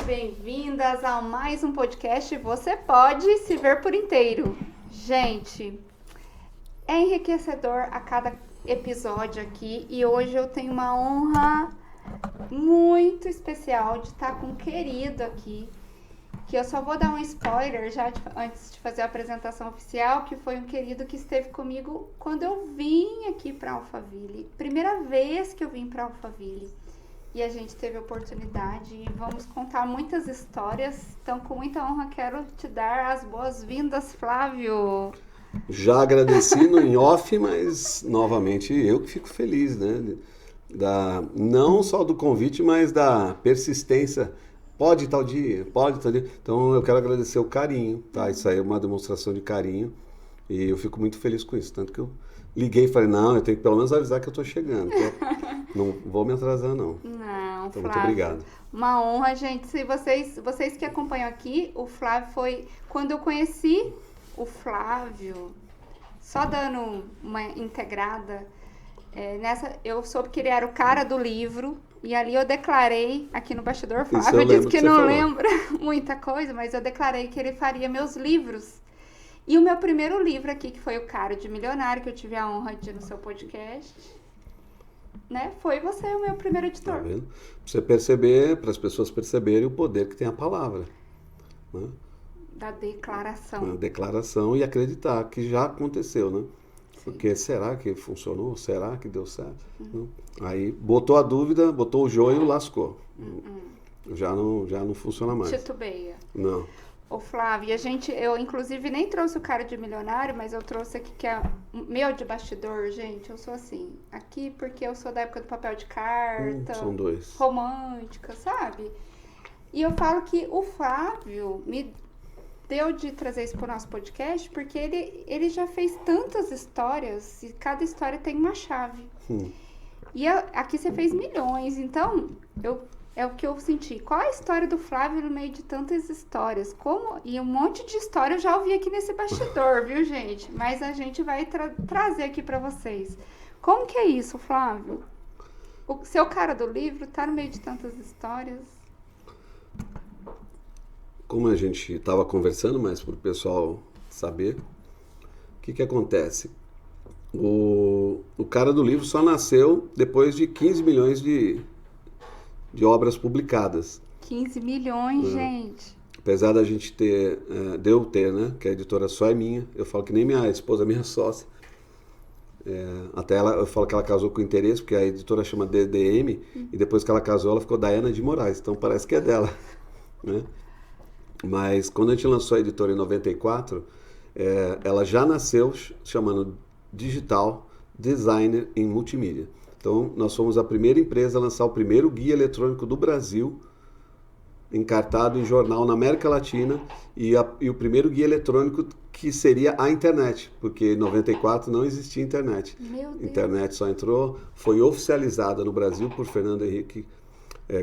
bem-vindas a mais um podcast Você Pode Se Ver Por Inteiro. Gente, é enriquecedor a cada episódio aqui e hoje eu tenho uma honra muito especial de estar com um querido aqui, que eu só vou dar um spoiler já antes de fazer a apresentação oficial, que foi um querido que esteve comigo quando eu vim aqui para Alphaville. Primeira vez que eu vim para Alphaville. E a gente teve a oportunidade e vamos contar muitas histórias. Então, com muita honra, quero te dar as boas-vindas, Flávio. Já agradeci no em off, mas novamente eu que fico feliz, né? Não só do convite, mas da persistência. Pode tal dia, pode tal dia. Então eu quero agradecer o carinho, tá? Isso aí é uma demonstração de carinho e eu fico muito feliz com isso. Tanto que eu liguei e falei, não, eu tenho que pelo menos avisar que eu tô chegando. Não vou me atrasar, não. Não, então, Flávio, muito obrigado. Uma honra, gente. Se vocês que acompanham aqui, o Flávio foi... Quando eu conheci o Flávio, só dando uma integrada, eu soube que ele era o cara do livro. E ali eu declarei, aqui no bastidor, Flávio disse que não lembra muita coisa, mas eu declarei que ele faria meus livros. E o meu primeiro livro aqui, que foi o Cara de Milionário, que eu tive a honra de ir no seu podcast... Né? Foi você o meu primeiro editor. Tá vendo? Pra você perceber, para as pessoas perceberem o poder que tem a palavra. Né? Da declaração. A declaração e acreditar que já aconteceu, né? Sim. Porque será que funcionou? Será que deu certo? Aí botou a dúvida, botou o joio, lascou. Já não funciona mais. Titubeia. Não. Ô Flávio, eu inclusive nem trouxe o Cara de Milionário, mas eu trouxe aqui que é meu de bastidor, gente, eu sou assim, aqui porque eu sou da época do papel de carta, são dois. Romântica, sabe? E eu falo que o Flávio me deu de trazer isso pro nosso podcast, porque ele já fez tantas histórias, e cada história tem uma chave. E aqui você fez milhões, então é o que eu senti. Qual é a história do Flávio no meio de tantas histórias? E um monte de história eu já ouvi aqui nesse bastidor, viu, gente? Mas a gente vai trazer aqui para vocês. Como que é isso, Flávio? O seu cara do livro tá no meio de tantas histórias? Como a gente estava conversando, mas para o pessoal saber, o que acontece? O cara do livro só nasceu depois de 15 milhões de obras publicadas. 15 milhões, gente. Apesar da gente ter, né, que a editora só é minha, eu falo que nem minha esposa é minha sócia. Até eu falo que ela casou com interesse, porque a editora chama DDM, e depois que ela casou, ela ficou Diana de Moraes, então parece que é dela. Né? Mas quando a gente lançou a editora em 94, ela já nasceu chamando Digital Designer em Multimídia. Então, nós fomos a primeira empresa a lançar o primeiro guia eletrônico do Brasil, encartado em jornal na América Latina, e o primeiro guia eletrônico que seria a internet, porque em 94 não existia internet. Meu Deus. Internet só foi oficializada no Brasil por Fernando Henrique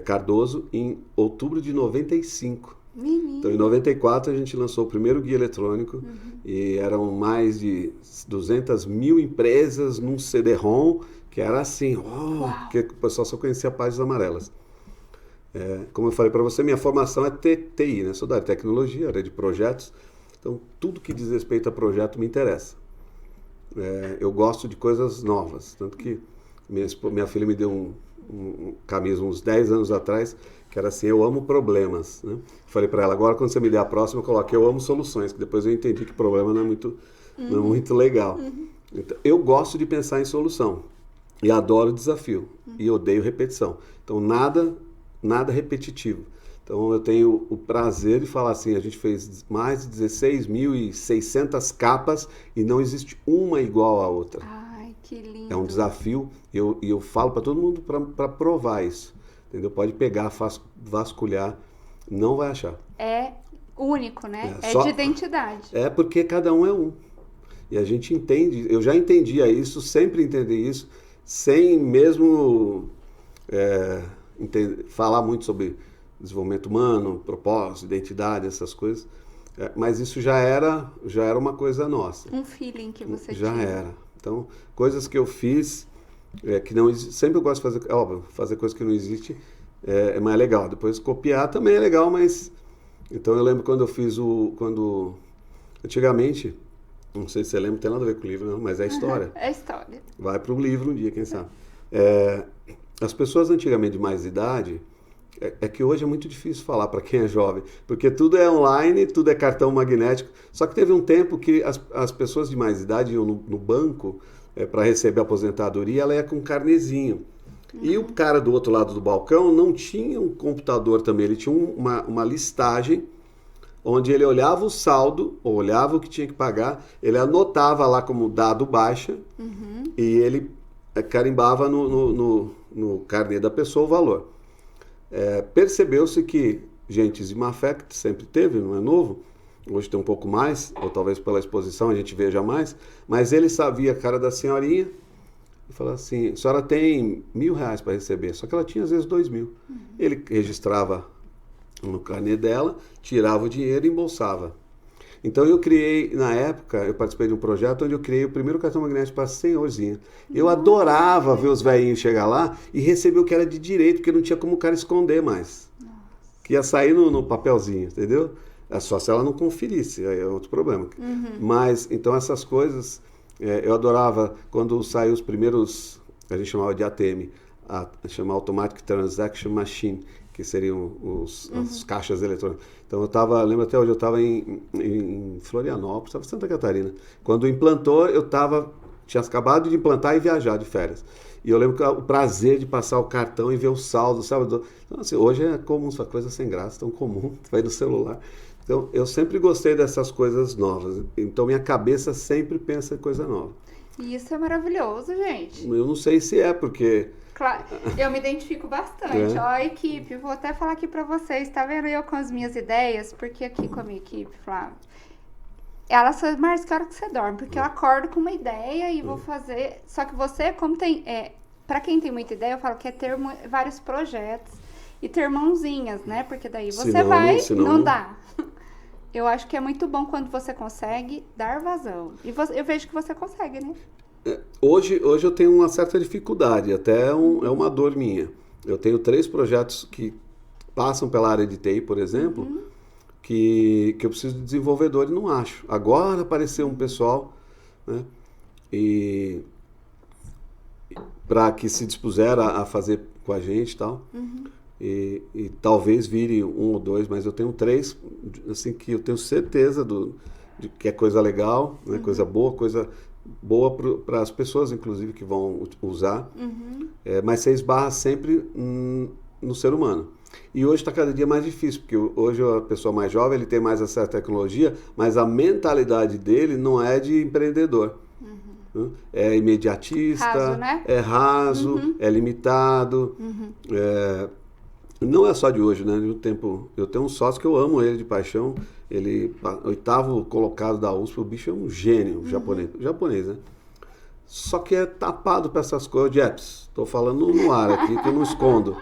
Cardoso em outubro de 95. Menino. Então, em 94, a gente lançou o primeiro guia eletrônico e eram mais de 200 mil empresas num CD-ROM, que era assim, que o pessoal só conhecia páginas amarelas. Como eu falei para você, minha formação é TI, né? Sou da área de tecnologia, área de projetos, então tudo que diz respeito a projeto me interessa. Eu gosto de coisas novas, tanto que minha filha me deu camisa uns 10 anos atrás, que era assim, eu amo problemas. Né? Falei para ela, agora quando você me der a próxima, eu coloquei eu amo soluções, que depois eu entendi que problema não é muito legal. Então, eu gosto de pensar em solução. E adoro desafio. E odeio repetição. Então, nada repetitivo. Então, eu tenho o prazer de falar assim, a gente fez mais de 16.600 capas e não existe uma igual à outra. Ai, que lindo. É um desafio e eu falo para todo mundo para provar isso. Entendeu? Pode pegar, vasculhar, não vai achar. É único, né? De identidade. Porque cada um é um. E a gente entende, eu já entendia isso, sempre entendi isso, sem mesmo falar muito sobre desenvolvimento humano, propósito, identidade, essas coisas. Mas isso já era uma coisa nossa. Um feeling que você já tinha. Já era. Então, coisas que eu fiz, que não sempre eu gosto de fazer, óbvio, fazer coisas que não existem, é mais legal. Depois copiar também é legal, mas... Então eu lembro quando eu fiz antigamente, não sei se você lembra, não tem nada a ver com o livro, não, mas é história. É história. Vai para o livro um dia, quem sabe. As pessoas antigamente de mais idade, é que hoje é muito difícil falar para quem é jovem, porque tudo é online, tudo é cartão magnético. Só que teve um tempo que as pessoas de mais idade iam no banco para receber a aposentadoria, ela ia com um carnezinho. E o cara do outro lado do balcão não tinha um computador também, ele tinha uma listagem onde ele olhava o saldo, ou olhava o que tinha que pagar, ele anotava lá como dado baixa e ele carimbava no carnê da pessoa o valor. Percebeu-se que gente de má fé, que sempre teve, não é novo, hoje tem um pouco mais, ou talvez pela exposição a gente veja mais, mas ele sabia a cara da senhorinha e falava assim, a senhora tem R$1.000 para receber, só que ela tinha às vezes 2.000. Ele registrava no carnê dela, tirava o dinheiro e embolsava. Então eu criei, na época, eu participei de um projeto onde eu criei o primeiro cartão magnético para senhorzinha. Eu adorava ver os velhinhos chegar lá e receber o que era de direito, porque não tinha como o cara esconder mais. Que ia sair no papelzinho, entendeu? Só se ela não conferisse, aí é outro problema. Mas, então essas coisas, eu adorava quando saiu os primeiros, a gente chamava de ATM, chama Automatic Transaction Machine, que seriam as caixas eletrônicas. Então lembro até hoje, eu estava em Florianópolis, estava em Santa Catarina. Quando implantou, tinha acabado de implantar e viajar de férias. E eu lembro que o prazer de passar o cartão e ver o saldo, sabe? Então, assim, hoje é comum, essa coisa sem graça, tão comum, vai no celular. Então, eu sempre gostei dessas coisas novas. Então, minha cabeça sempre pensa em coisa nova. E isso é maravilhoso, gente. Eu não sei se é, porque... Claro, eu me identifico bastante. Ó, equipe, vou até falar aqui pra vocês, tá vendo eu com as minhas ideias? Porque aqui com a minha equipe, Flávia, ela sabe mais que hora que você dorme, porque eu acordo com uma ideia e vou fazer. Só que você, como tem. Pra quem tem muita ideia, eu falo que é ter vários projetos e ter mãozinhas, né? Porque daí você não dá. Eu acho que é muito bom quando você consegue dar vazão. E eu vejo que você consegue, né? Hoje eu tenho uma certa dificuldade, até é uma dor minha. Eu tenho 3 projetos que passam pela área de TI, por exemplo, que eu preciso de desenvolvedor e não acho. Agora apareceu um pessoal, né, para que se dispuseram a fazer com a gente e tal. E talvez vire 1 ou 2, mas eu tenho 3, assim, que eu tenho certeza de que é coisa legal, né, coisa boa para as pessoas, inclusive, que vão usar, mas você esbarra sempre no ser humano. E hoje está cada dia mais difícil, porque hoje a pessoa mais jovem ele tem mais acesso à tecnologia, mas a mentalidade dele não é de empreendedor. É imediatista, raso, né? É raso, é limitado. Não é só de hoje, né? De um tempo, eu tenho um sócio que eu amo ele de paixão. Ele, 8º colocado da USP, o bicho é um gênio japonês, né? Só que é tapado para essas coisas. Jeps, estou falando no ar aqui, que eu não escondo.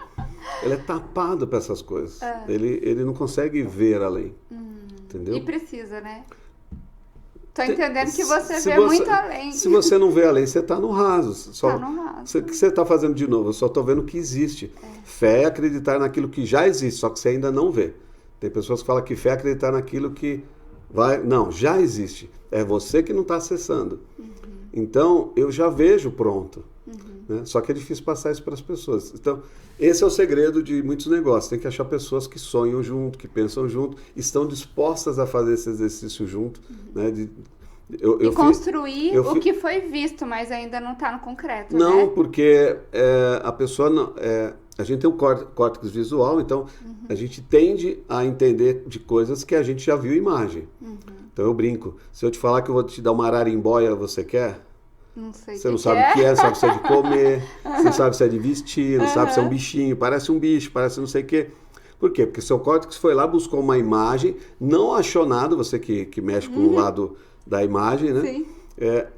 Ele é tapado para essas coisas. Ele não consegue ver além. Entendeu? E precisa, né? Tô entendendo que você vê muito além. Se você não vê além, você está no raso. Tá no raso. O que você está fazendo de novo? Eu só estou vendo o que existe. Fé é acreditar naquilo que já existe, só que você ainda não vê. Tem pessoas que falam que fé é acreditar naquilo que vai... Não, já existe. É você que não está acessando. Então, eu já vejo pronto. Né? Só que é difícil passar isso para as pessoas. Então, esse é o segredo de muitos negócios. Tem que achar pessoas que sonham junto, que pensam junto, estão dispostas a fazer esse exercício junto. Né? E construir o que foi visto, mas ainda não está no concreto, não, né? Porque a pessoa... Não, a gente tem um córtex visual, então a gente tende a entender de coisas que a gente já viu imagem. Então eu brinco. Se eu te falar que eu vou te dar uma ararimbóia, você quer? Não sei. Você não sabe o que é, sabe se é de comer, você não sabe se é de vestir, não sabe se é um bichinho, parece um bicho, parece não sei o quê. Por quê? Porque seu córtex foi lá, buscou uma imagem, não achou nada, você que mexe com o lado da imagem, né? Sim.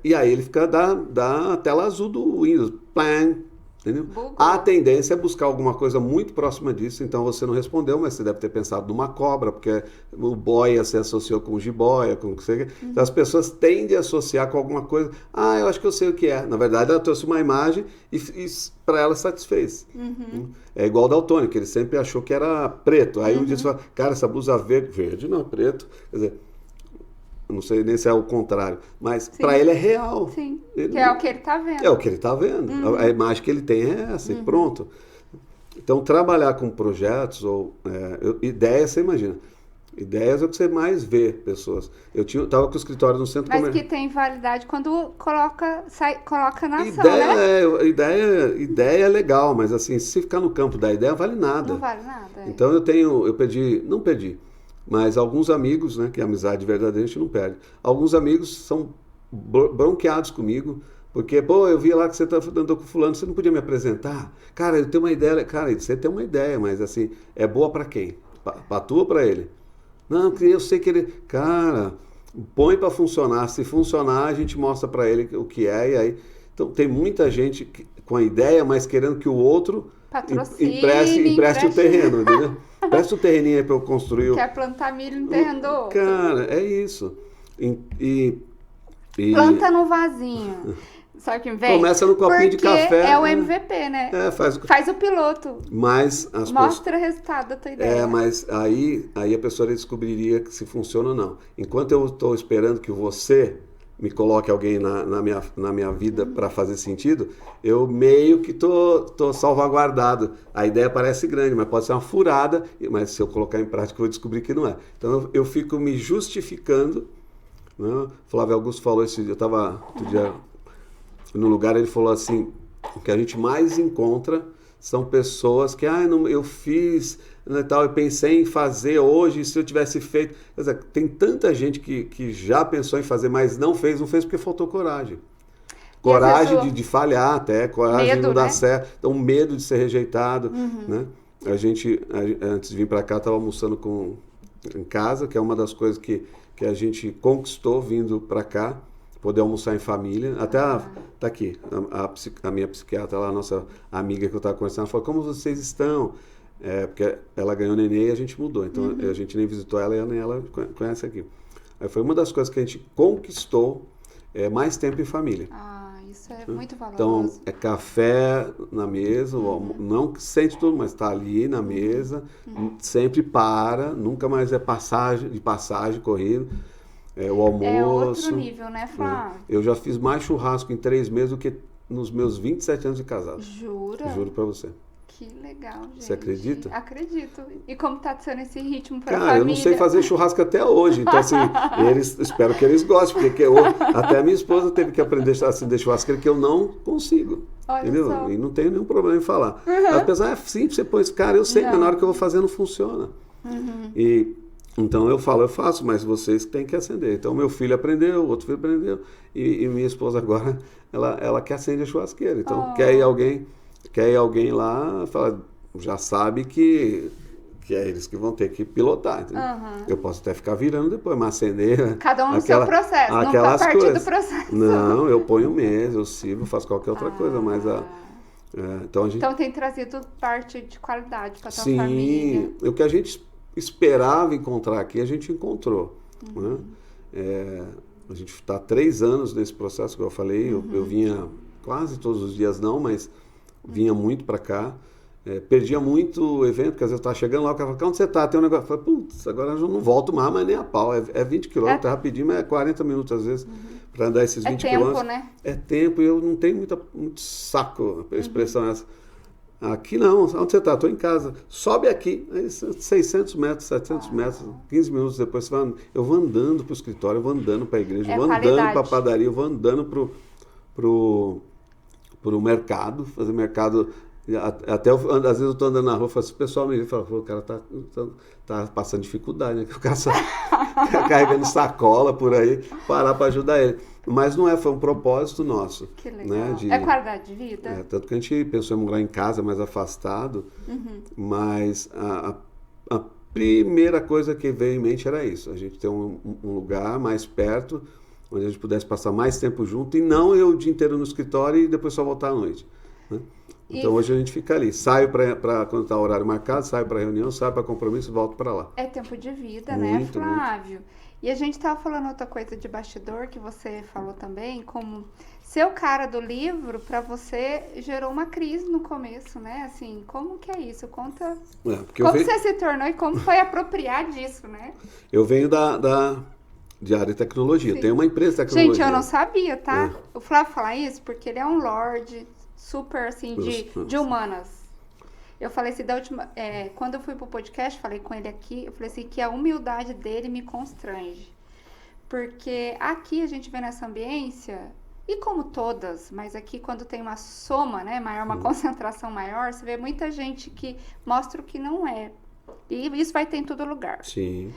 E aí ele fica da tela azul do Windows. Plam, Entendeu? Bugou. A tendência é buscar alguma coisa muito próxima disso, então você não respondeu, mas você deve ter pensado numa cobra, porque o boia se associou com o jiboia, com o que você quer. Então as pessoas tendem a associar com alguma coisa. Ah, eu acho que eu sei o que é. Na verdade, ela trouxe uma imagem e para ela satisfez. É igual o daltônico, ele sempre achou que era preto. Aí um dia você fala, cara, essa blusa verde não é preto. Quer dizer, não sei nem se é o contrário, mas para ele é real. Sim, Ele que é o que ele está vendo. É o que ele está vendo. A imagem que ele tem é essa, e pronto. Então, trabalhar com projetos ou ideias, você imagina. Ideias é o que você mais vê pessoas. Eu estava com o escritório no centro Mas comercial. que tem validade quando coloca na ação, né? Ideia é legal, mas assim, se ficar no campo da ideia, vale nada. Não vale nada. Então não perdi, mas alguns amigos, né, que a amizade verdadeira a gente não perde. Alguns amigos são bronqueados comigo, porque, pô, eu vi lá que você tá andando com fulano, você não podia me apresentar? Cara, eu tenho uma ideia. Cara, você tem uma ideia, mas assim, é boa para quem? Para tu ou para ele? Não, eu sei que ele... Cara, põe para funcionar. Se funcionar, a gente mostra para ele o que é, e aí... Então, tem muita gente com a ideia, mas querendo que o outro empreste o terreno, entendeu? Empresta o terreninho aí para eu construir. Quer plantar milho no terreno do outro. Cara, é isso. Planta no vasinho. Só que vem. Começa no copinho de café. É o MVP, né? Faz o piloto. Mas mostra o resultado da tua ideia. Mas aí a pessoa descobriria que se funciona ou não. Enquanto eu estou esperando que você me coloque alguém na minha vida para fazer sentido, eu meio que tô salvaguardado. A ideia parece grande, mas pode ser uma furada, mas se eu colocar em prática eu vou descobrir que não é. Então eu fico me justificando. Né? Flávio Augusto falou esse dia, eu estava outro dia no lugar, ele falou assim, o que a gente mais encontra são pessoas que, eu fiz, né, tal, eu pensei em fazer hoje, se eu tivesse feito. Quer dizer, tem tanta gente que já pensou em fazer, mas não fez porque faltou coragem. Coragem de falhar até, coragem de não dar certo, então medo de ser rejeitado. Né? A gente, antes de vir para cá, estava almoçando em casa, que é uma das coisas que a gente conquistou vindo para cá, poder almoçar em família. Até tá aqui, a minha psiquiatra, lá, a nossa amiga que eu estava conversando, falou, como vocês estão? Porque ela ganhou neném e a gente mudou, então a gente nem visitou ela e nem ela conhece aqui. Aí foi uma das coisas que a gente conquistou, mais tempo em família. Isso é muito valoroso. Então, é café na mesa, não que sente tudo, mas está ali na mesa, sempre para, nunca mais é passagem, corrido. O almoço. É outro nível, né, Flávio? Eu já fiz mais churrasco em 3 meses do que nos meus 27 anos de casado. Jura? Juro pra você. Que legal, gente. Você acredita? Acredito. E como tá sendo esse ritmo pra família? Cara, eu não sei fazer churrasco até hoje. Então, assim, espero que eles gostem, porque até a minha esposa teve que aprender a acender churrasqueira, que eu não consigo. Olha entendeu? Só. E não tenho nenhum problema em falar. Apesar, é simples, você põe esse cara, eu sei, mas na hora que eu vou fazer não funciona. Então eu faço, mas vocês têm que acender. Então meu filho aprendeu, outro filho aprendeu, e minha esposa agora, ela quer acender a churrasqueira. Então quer ir alguém lá, fala, já sabe que é eles que vão ter que pilotar. Eu posso até ficar virando depois, mas acender... Cada um no seu processo, não faz parte do processo. Não, eu ponho mesa, eu sirvo, faço qualquer outra coisa, mas... Então tem trazido parte de qualidade para tua família. Sim, o que a gente esperava encontrar aqui, a gente encontrou. Né? A gente está há 3 anos nesse processo que eu falei, eu vinha quase todos os dias não, mas vinha muito para cá, perdia muito evento, porque às vezes eu estava chegando lá, o cara falava, onde você está? Tem um negócio, eu falei, putz, agora eu não volto mais, mas nem a pau, é 20 quilômetros, é rapidinho, mas é 40 minutos às vezes, para andar esses 20 quilômetros. É tempo, né? É tempo, e eu não tenho muito saco, a expressão essa. Aqui não, onde você está? Estou em casa. Sobe aqui, 600 metros, 700 metros, 15 minutos depois eu vou andando para o escritório, eu vou andando para a igreja, eu vou andando para a padaria, eu vou andando pro mercado, fazer mercado. Até às vezes eu estou andando na rua, o pessoal me fala, o cara tá passando dificuldade, né? O cara só carregando sacola por aí, parar para ajudar ele. Mas não foi um propósito nosso. Que legal. Né? É qualidade de vida? Tanto que a gente pensou em morar em casa, mais afastado, mas a primeira coisa que veio em mente era isso, a gente ter um lugar mais perto, onde a gente pudesse passar mais tempo junto, e não eu o dia inteiro no escritório e depois só voltar à noite. Né? Então hoje a gente fica ali. Saio para quando está o horário marcado, saio para reunião, saio para compromisso e volto para lá. É tempo de vida, Muito, né, Flávio? E a gente tava falando outra coisa de bastidor que você falou também, como ser o cara do livro para você gerou uma crise no começo, né? Assim, como que é isso? Conta como você se tornou e como foi apropriar disso, né? Eu venho de área de tecnologia. Tem uma empresa de tecnologia. Gente, eu não sabia, tá? O Flávio fala isso porque ele é um lorde super, assim, de humanas. Eu falei assim, quando eu fui pro podcast, falei com ele aqui, eu falei assim, que a humildade dele me constrange. Porque aqui a gente vê nessa ambiência, e como todas, mas aqui quando tem uma soma, né, maior, uma concentração maior, você vê muita gente que mostra o que não é. E isso vai ter em todo lugar. Sim.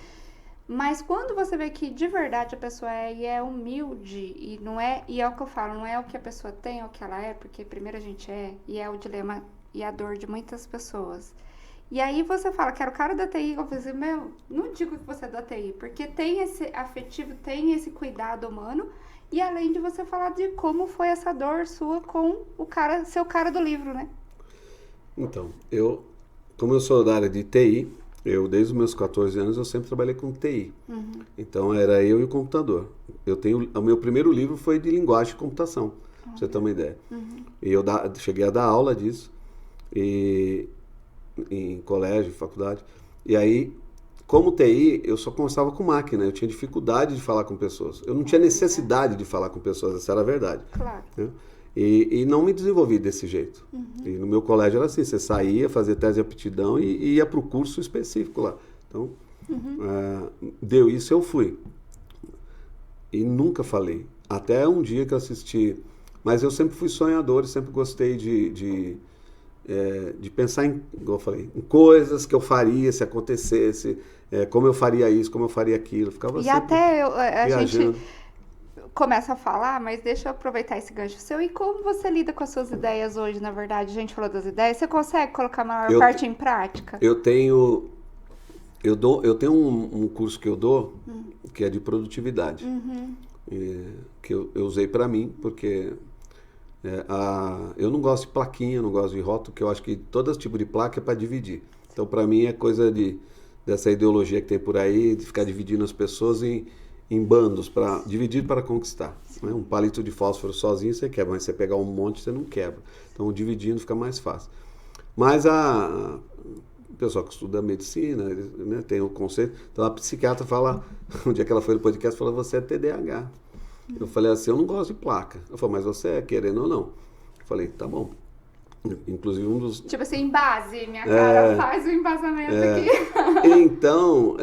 Mas quando você vê que de verdade a pessoa é humilde, e não é, e é o que eu falo, não é o que a pessoa tem, é o que ela é, porque primeiro a gente é, e é o dilema e a dor de muitas pessoas. E aí você fala que era o cara da TI, eu falei assim, não digo que você é da TI, porque tem esse afetivo, tem esse cuidado humano, e além de você falar de como foi essa dor sua com seu cara do livro, né? Então, como eu sou da área de TI, desde os meus 14 anos, eu sempre trabalhei com TI. Então, era eu e o computador. O meu primeiro livro foi de linguagem de computação, pra você ter uma ideia. E eu cheguei a dar aula disso, em colégio, faculdade. E aí, como TI, eu só conversava com máquina. Eu tinha dificuldade de falar com pessoas. Eu não tinha necessidade de falar com pessoas, essa era a verdade. Claro. Né? E não me desenvolvi desse jeito. E no meu colégio era assim, você saía, fazia tese de aptidão e ia para o curso específico lá. Então, deu isso, eu fui. E nunca falei. Até um dia que eu assisti... Mas eu sempre fui sonhador e sempre gostei de pensar igual eu falei, em coisas que eu faria se acontecesse, como eu faria isso, como eu faria aquilo. Ficava e até a viajando. gente começa a falar, mas deixa eu aproveitar esse gancho seu. E como você lida com as suas ideias hoje, na verdade? A gente falou das ideias. Você consegue colocar a maior parte em prática? Eu tenho um curso que eu dou, que é de produtividade, que eu usei para mim, porque... eu não gosto de plaquinha, não gosto de rótulo, porque eu acho que todo tipo de placa é para dividir. Então, para mim, é coisa dessa ideologia que tem por aí, de ficar dividindo as pessoas em bandos, para dividir para conquistar. Né? Um palito de fósforo sozinho você quebra, mas você pegar um monte você não quebra. Então, dividindo fica mais fácil. Mas o pessoal que estuda medicina, né, tem o conceito. Então, a psiquiatra fala, um dia que ela foi no podcast, falou, você é TDAH. Eu falei assim, eu não gosto de placa. Eu falei, mas você é querendo ou não? Eu falei, tá bom. Inclusive um dos... Tipo assim, em base, minha cara faz o embasamento aqui. Então,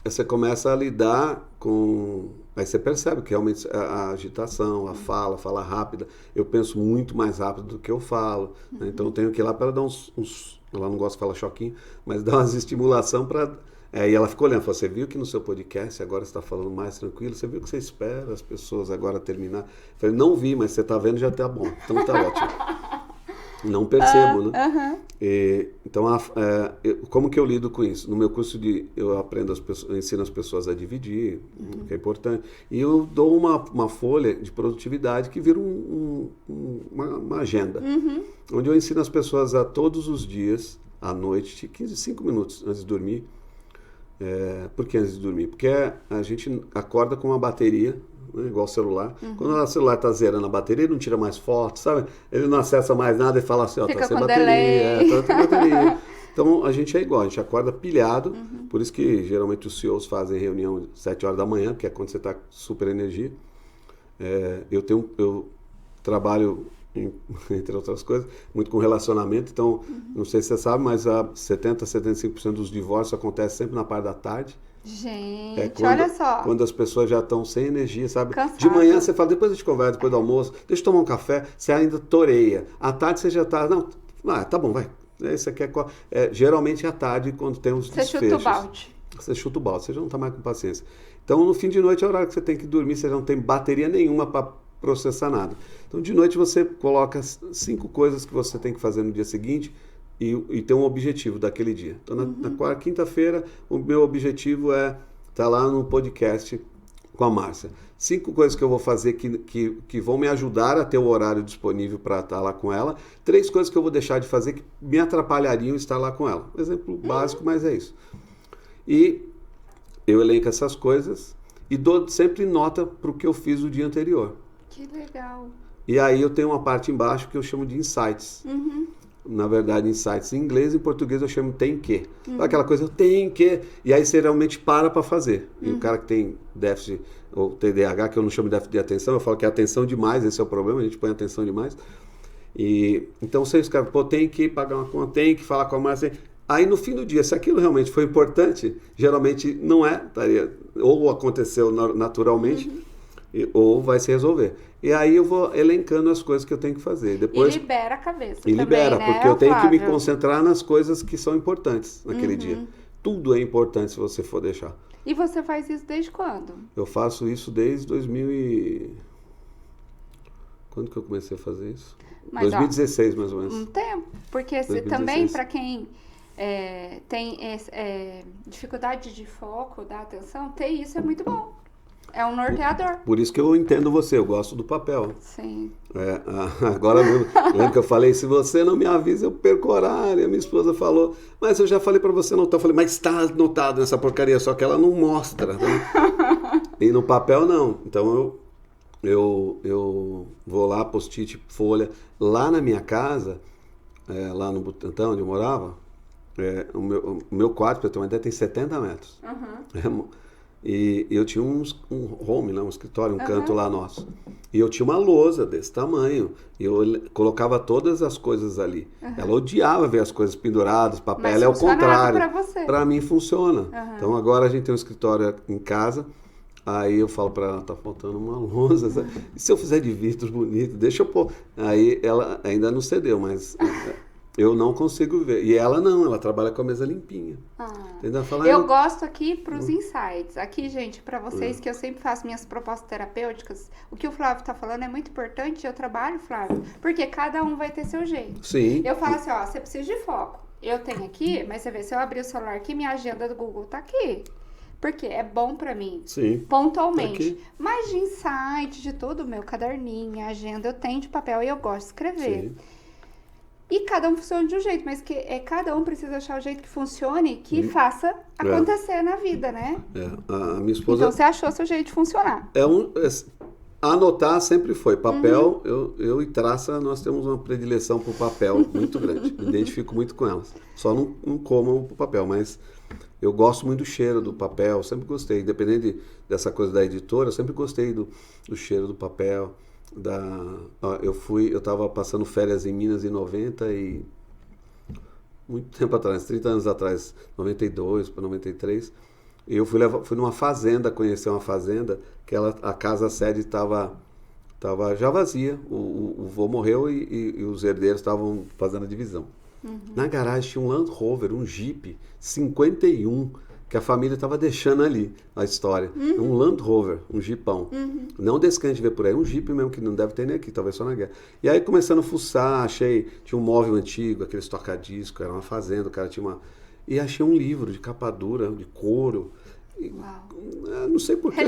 você começa a lidar com... Aí você percebe que realmente a agitação, a fala rápida. Eu penso muito mais rápido do que eu falo. Né? Então eu tenho que ir lá para dar uns... Ela não gosta de falar choquinho, mas dar umas estimulação para... E ela ficou olhando, falou, você viu que no seu podcast agora você está falando mais tranquilo? Você viu que você espera as pessoas agora terminar? Eu falei, não vi, mas você está vendo, já está bom. Então tá ótimo. Não percebo, né? Então, como que eu lido com isso? No meu curso eu ensino as pessoas a dividir, que é importante. E eu dou uma folha de produtividade que vira uma agenda. Onde eu ensino as pessoas a todos os dias, à noite, 5 minutos antes de dormir. Por que antes de dormir? Porque a gente acorda com uma bateria, né, igual o celular. Quando o celular está zerando a bateria, ele não tira mais foto, sabe? Ele não acessa mais nada e fala assim, ó, tá sem bateria, tá sem bateria. Então, a gente é igual, a gente acorda pilhado, por isso que geralmente os CEOs fazem reunião às 7 horas da manhã, porque é quando você está com super energia. Eu trabalho... entre outras coisas, muito com relacionamento, então, não sei se você sabe, mas 70-75% dos divórcios acontece sempre na parte da tarde. Gente, olha só. Quando as pessoas já estão sem energia, sabe? Cansada. De manhã você fala, depois a gente conversa, depois do almoço, deixa eu tomar um café, você ainda toreia. À tarde você já está, não, tá bom, vai. Isso aqui geralmente é à tarde, quando tem os desfechos. Você chuta o balde. Você chuta o balde, você já não está mais com paciência. Então, no fim de noite é o horário que você tem que dormir, você já não tem bateria nenhuma para processar nada. Então, de noite você coloca 5 coisas que você tem que fazer no dia seguinte e tem um objetivo daquele dia. Então, na quinta-feira, o meu objetivo é estar lá no podcast com a Márcia. 5 coisas que eu vou fazer que vão me ajudar a ter o horário disponível para estar lá com ela. 3 coisas que eu vou deixar de fazer que me atrapalhariam estar lá com ela. Exemplo básico, mas é isso. E eu elenco essas coisas e dou sempre nota para o que eu fiz o dia anterior. Que legal. E aí eu tenho uma parte embaixo que eu chamo de insights. Na verdade, insights em inglês, em português eu chamo tem que. Aquela coisa, eu tenho que. E aí você realmente para fazer. E o cara que tem déficit ou TDAH, que eu não chamo de déficit de atenção, eu falo que é atenção demais, esse é o problema, a gente põe atenção demais. E então você escreve, pô, tem que pagar uma conta, tem que falar com a Márcia. Aí no fim do dia, se aquilo realmente foi importante, geralmente não é, ou aconteceu naturalmente, ou vai se resolver. E aí eu vou elencando as coisas que eu tenho que fazer. Depois, e libera a cabeça e também, libera, né, porque eu tenho que me Flávio? concentrar nas coisas que são importantes naquele dia. Tudo é importante se você for deixar. E você faz isso desde quando? Eu faço isso desde 2000 e... Quando que eu comecei a fazer isso? Mas, 2016, mais ou menos. Um tempo. Porque se 2016. também, para quem tem dificuldade de foco, da atenção, ter isso é muito bom. É um norteador. Por isso que eu entendo você, eu gosto do papel. Sim. Agora mesmo, lembra que eu falei, se você não me avisa, eu perco o horário. A minha esposa falou, mas eu já falei pra você anotar. Eu falei, mas está anotado nessa porcaria, só que ela não mostra. Né? E no papel não. Então eu vou lá, post-it, folha. Lá na minha casa, lá no Butantã, onde eu morava, o meu quarto, pra ter uma ideia, tem 70 metros. E eu tinha um home, um escritório, um canto lá nosso. E eu tinha uma lousa desse tamanho. E eu colocava todas as coisas ali. Ela odiava ver as coisas penduradas, papel. Mas Ela é o contrário. pra você. Pra mim funciona. Então agora a gente tem um escritório em casa. Aí eu falo pra ela, tá faltando uma lousa. Sabe? E se eu fizer de vidro bonito, deixa eu pôr. Aí ela ainda não cedeu, mas... Eu não consigo ver. E ela não, ela trabalha com a mesa limpinha. Eu gosto aqui para os insights. Aqui, gente, para vocês que eu sempre faço minhas propostas terapêuticas, o que o Flávio está falando é muito importante. Eu trabalho, Flávio, porque cada um vai ter seu jeito. Sim. Eu falo assim, ó, você precisa de foco. Eu tenho aqui, mas você vê, se eu abrir o celular aqui, minha agenda do Google tá aqui. Porque é bom para mim. Sim. Pontualmente. Mas de insight, de tudo, meu caderninho, minha agenda, eu tenho de papel e eu gosto de escrever. Sim. E cada um funciona de um jeito, mas cada um precisa achar o jeito que funcione, que faça acontecer na vida, né? A minha esposa... Então você achou seu jeito de funcionar. Anotar sempre foi. Papel, eu e Traça, nós temos uma predileção por papel muito grande. Me identifico muito com elas. Só não como o papel, mas eu gosto muito do cheiro do papel, sempre gostei. Independente dessa coisa da editora, eu sempre gostei do cheiro do papel. Eu estava passando férias em Minas em 90 e muito tempo atrás, 30 anos atrás, 92 para 93, e eu fui numa fazenda, conhecer uma fazenda que a casa sede estava já vazia, o vô morreu e os herdeiros estavam fazendo a divisão. Na garagem tinha um Land Rover, um Jeep 51, que a família estava deixando ali a história. Um Land Rover, um Jeepão. Não desse que a gente vê por aí, um Jeep mesmo, que não deve ter nem aqui, talvez só na guerra. E aí começando a fuçar, tinha um móvel antigo, aqueles toca-disco, era uma fazenda, o cara tinha uma... E achei um livro de capa dura, de couro. Não sei por que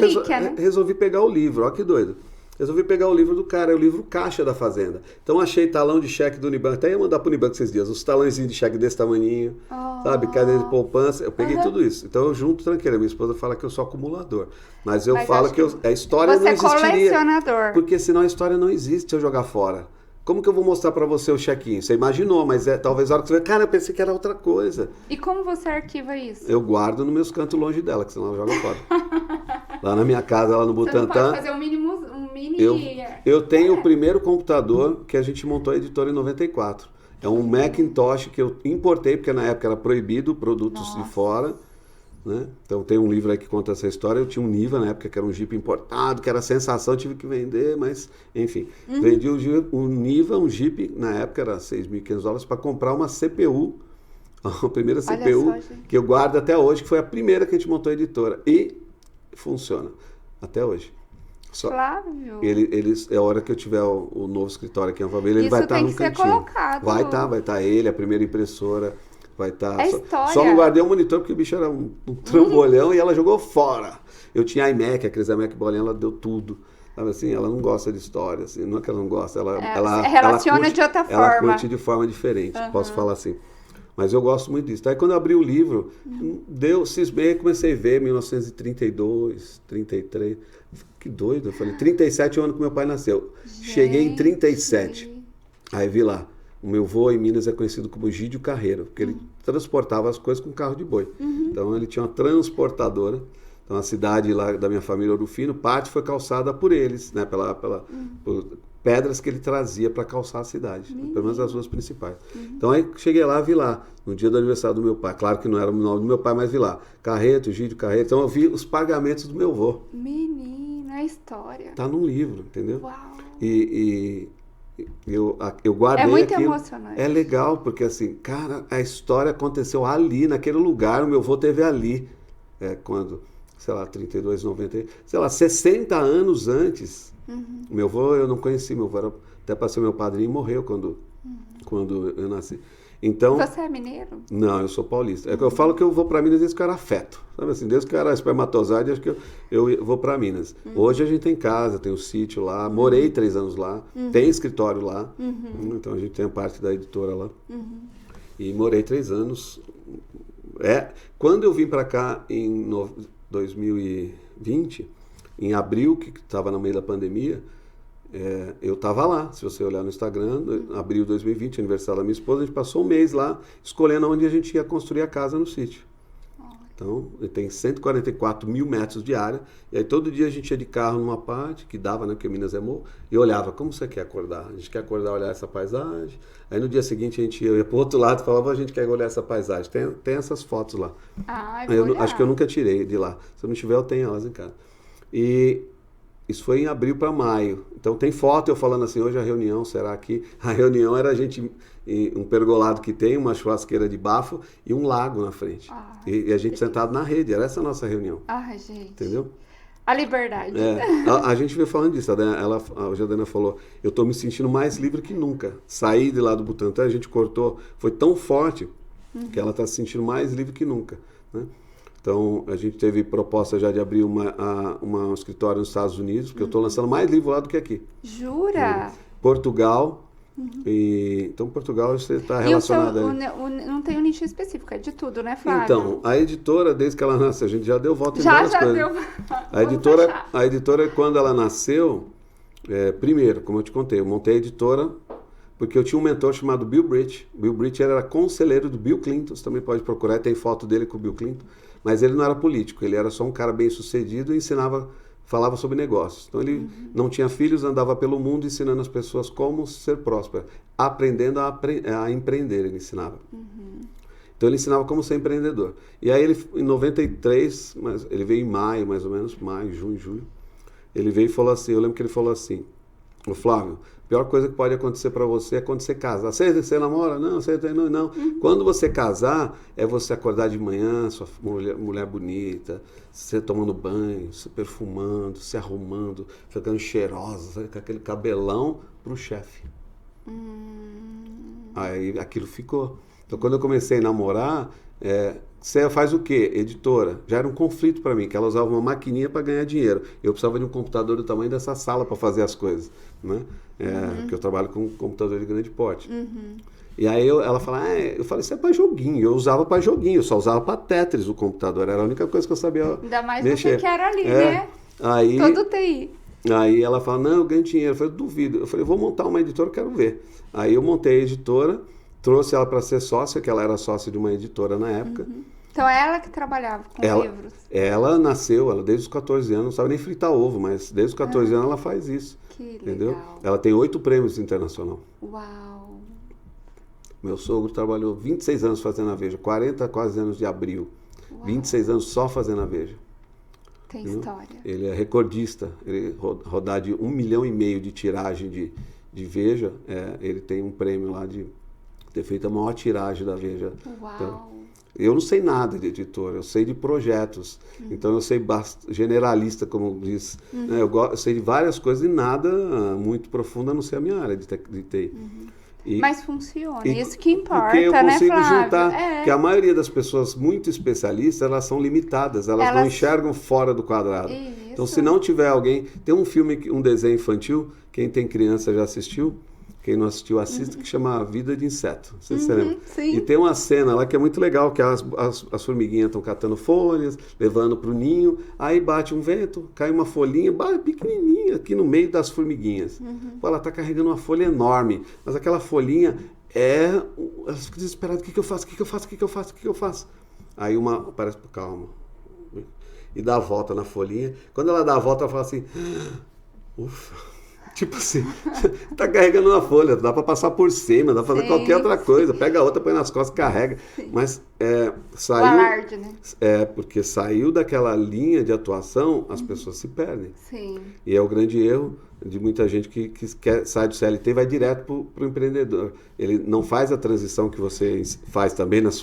resolvi pegar o livro, olha que doido. Resolvi pegar o livro do cara, é o livro Caixa da Fazenda. Então achei talão de cheque do Unibanco, até ia mandar pro Unibanco esses dias, os talãozinhos de cheque desse tamaninho, sabe, cadê de poupança, eu peguei tudo isso. Então eu junto tranquilo, minha esposa fala que eu sou acumulador, mas eu falo que a história não existiria. Você é colecionador. Porque senão a história não existe se eu jogar fora. Como que eu vou mostrar pra você o chequinho? Você imaginou, mas talvez a hora que você vê, cara, eu pensei que era outra coisa. E como você arquiva isso? Eu guardo nos meus cantos longe dela, que senão ela joga fora. Lá na minha casa, lá no Butantã. Você não pode fazer um mini... Eu tenho o primeiro computador que a gente montou a editora em 94. É um Macintosh que eu importei, porque na época era proibido produtos de fora. Né? Então tem um livro aí que conta essa história. Eu tinha um Niva na época, que era um Jeep importado, que era sensação, tive que vender, mas enfim. Vendi um Niva, um Jeep, na época era $6.500, para comprar uma CPU, a primeira CPU, que eu guardo até hoje, que foi a primeira que a gente montou a editora. E funciona até hoje. Flávio. É a hora que eu tiver o novo escritório aqui em Alphaville, ele vai estar no cantinho. Colocado. Vai estar ele, a primeira impressora. vai estar. É história. Só não guardei o monitor porque o bicho era um trambolhão e ela jogou fora. Eu tinha iMac, aqueles iMac bolinha, ela deu tudo. Sabe assim, ela não gosta de história, assim, não é que ela não gosta, ela relaciona curte, de outra ela forma. curte de forma diferente, posso falar assim. Mas eu gosto muito disso. Aí quando eu abri o livro, cismei, comecei a ver 1932, 33. Que doido, eu falei, 37 anos que meu pai nasceu. Cheguei em 37. Aí vi lá, o meu avô em Minas é conhecido como Gídio Carreiro, porque ele transportava as coisas com carro de boi. Então ele tinha uma transportadora. Então a cidade lá da minha família, Ouro Fino, parte foi calçada por eles, né? Por pedras que ele trazia para calçar a cidade, pelo menos as ruas principais. Então aí cheguei lá, vi lá, no dia do aniversário do meu pai, claro que não era o nome do meu pai, mas vi lá, Carreto, Gídio Carreto, então eu vi os pagamentos do meu avô. Menina, a história. Tá num livro, entendeu? Uau. E eu guardei É muito aquilo. emocionante. É legal, porque assim, cara, a história aconteceu ali, naquele lugar, o meu avô teve ali, quando, sei lá, 32, 90, sei lá, 60 anos antes. Meu avô eu não conheci, meu avô até para ser meu padrinho, morreu quando eu nasci. Então, Você é mineiro? não, eu sou paulista. É que eu falo que eu vou para Minas desde que eu era feto. Sabe assim, desde que eu era espermatozoide, acho que eu vou para Minas. Hoje a gente tem casa, tem um sítio lá, morei 3 anos lá, tem escritório lá, então a gente tem parte da editora lá. E morei 3 anos. Quando eu vim para cá em 2020, em abril, que estava no meio da pandemia, eu estava lá. Se você olhar no Instagram, abril de 2020, aniversário da minha esposa, a gente passou um mês lá escolhendo onde a gente ia construir a casa no sítio. Então, tem 144 mil metros de área, e aí todo dia a gente ia de carro numa parte, que dava, né, porque Minas é morro, e olhava, como você quer acordar? A gente quer acordar, olhar essa paisagem. Aí no dia seguinte a gente ia para o outro lado e falava, a gente quer olhar essa paisagem. Tem essas fotos lá. Acho que eu nunca tirei de lá. Se eu não tiver, eu tenho elas em casa. E isso foi em abril para maio. Então tem foto eu falando assim, hoje a reunião será aqui. A reunião era a gente, um pergolado que tem, uma churrasqueira de bafo e um lago na frente. E a gente sentado na rede, era essa a nossa reunião. Gente. Entendeu? A liberdade. A gente veio falando disso, a Jordana falou, eu estou me sentindo mais livre que nunca. Saí de lá do Butantã, a gente cortou, foi tão forte que ela está se sentindo mais livre que nunca, né? Então, a gente teve proposta já de abrir um escritório nos Estados Unidos, porque eu estou lançando mais livro lá do que aqui. Jura? Portugal. Então, Portugal você está relacionado aí. Não tem um nicho específico, é de tudo, né, Flávio? Então, a editora, desde que ela nasceu, a gente já deu volta em várias coisas. Deu. A editora, quando ela nasceu, primeiro, como eu te contei, eu montei a editora porque eu tinha um mentor chamado Bill Bridge. Bill Bridge era conselheiro do Bill Clinton, você também pode procurar, tem foto dele com o Bill Clinton. Mas ele não era político, ele era só um cara bem sucedido e falava sobre negócios. Então ele não tinha filhos, andava pelo mundo ensinando as pessoas como ser próspero, aprendendo a empreender, ele ensinava. Então ele ensinava como ser empreendedor. E aí ele, em 93, ele veio em maio, mais ou menos, junho, julho, ele veio e falou assim, eu lembro que ele falou assim, ô Flávio, a pior coisa que pode acontecer para você é quando você casar. Você namora? Não, não. Quando você casar, é você acordar de manhã, sua mulher bonita, você tomando banho, se perfumando, se arrumando, ficando cheirosa, sabe, com aquele cabelão pro chefe. Aí aquilo ficou. Então quando eu comecei a namorar, você faz o quê? Editora. Já era um conflito para mim, que ela usava uma maquininha para ganhar dinheiro. Eu precisava de um computador do tamanho dessa sala para fazer as coisas, né? Porque eu trabalho com um computador de grande porte. E aí ela fala, eu falei, isso é para joguinho. Eu usava para joguinho, eu só usava para Tetris o computador. Era a única coisa que eu sabia Ainda mais mexer. você que era ali, né? Aí, todo TI. Aí ela fala, não, eu ganho dinheiro. Eu falei, duvido. Eu falei, vou montar uma editora, quero ver. Aí eu montei a editora, trouxe ela para ser sócia, que ela era sócia de uma editora na época. Então é ela que trabalhava com livros? Ela nasceu, desde os 14 anos, não sabe nem fritar ovo, mas desde os 14 anos ela faz isso. Que entendeu? legal. Ela tem 8 prêmios internacional. Uau! Meu sogro trabalhou 26 anos fazendo a Veja, 40 quase anos de Abril. Uau. 26 anos só fazendo a Veja. Tem entendeu? história. Ele é recordista, ele rodar de 1,5 milhão de tiragem de Veja, ele tem um prêmio lá de ter feito a maior tiragem da Veja. Uau! Então, eu não sei nada de editor, eu sei de projetos. Então eu sei generalista, como diz. Né? Eu sei de várias coisas e nada muito profundo, a não ser a minha área de TI. Mas funciona, isso que importa, porque eu né, consigo Flávio? juntar, que a maioria das pessoas muito especialistas, elas são limitadas, elas não enxergam fora do quadrado. Isso. Então, se não tiver alguém... Tem um filme, um desenho infantil, quem tem criança já assistiu, quem não assistiu, assista, que chama Vida de Inseto. Não sei se você lembra. Sim. E tem uma cena lá que é muito legal, que as formiguinhas estão catando folhas, levando para o ninho, aí bate um vento, cai uma folhinha, pequenininha, aqui no meio das formiguinhas. Pô, ela está carregando uma folha enorme, mas aquela folhinha ela fica desesperada, o que eu faço? Aí uma parece, calma, e dá a volta na folhinha. Quando ela dá a volta, ela fala assim, ufa. Tipo assim, tá carregando uma folha, dá para passar por cima, dá para fazer qualquer outra coisa. Pega a outra, põe nas costas, carrega. Sim. Mas saiu... O alarde, né? Porque saiu daquela linha de atuação, as pessoas se perdem. Sim. E é o grande erro de muita gente que sai do CLT e vai direto pro empreendedor. Ele não faz a transição que você faz também nas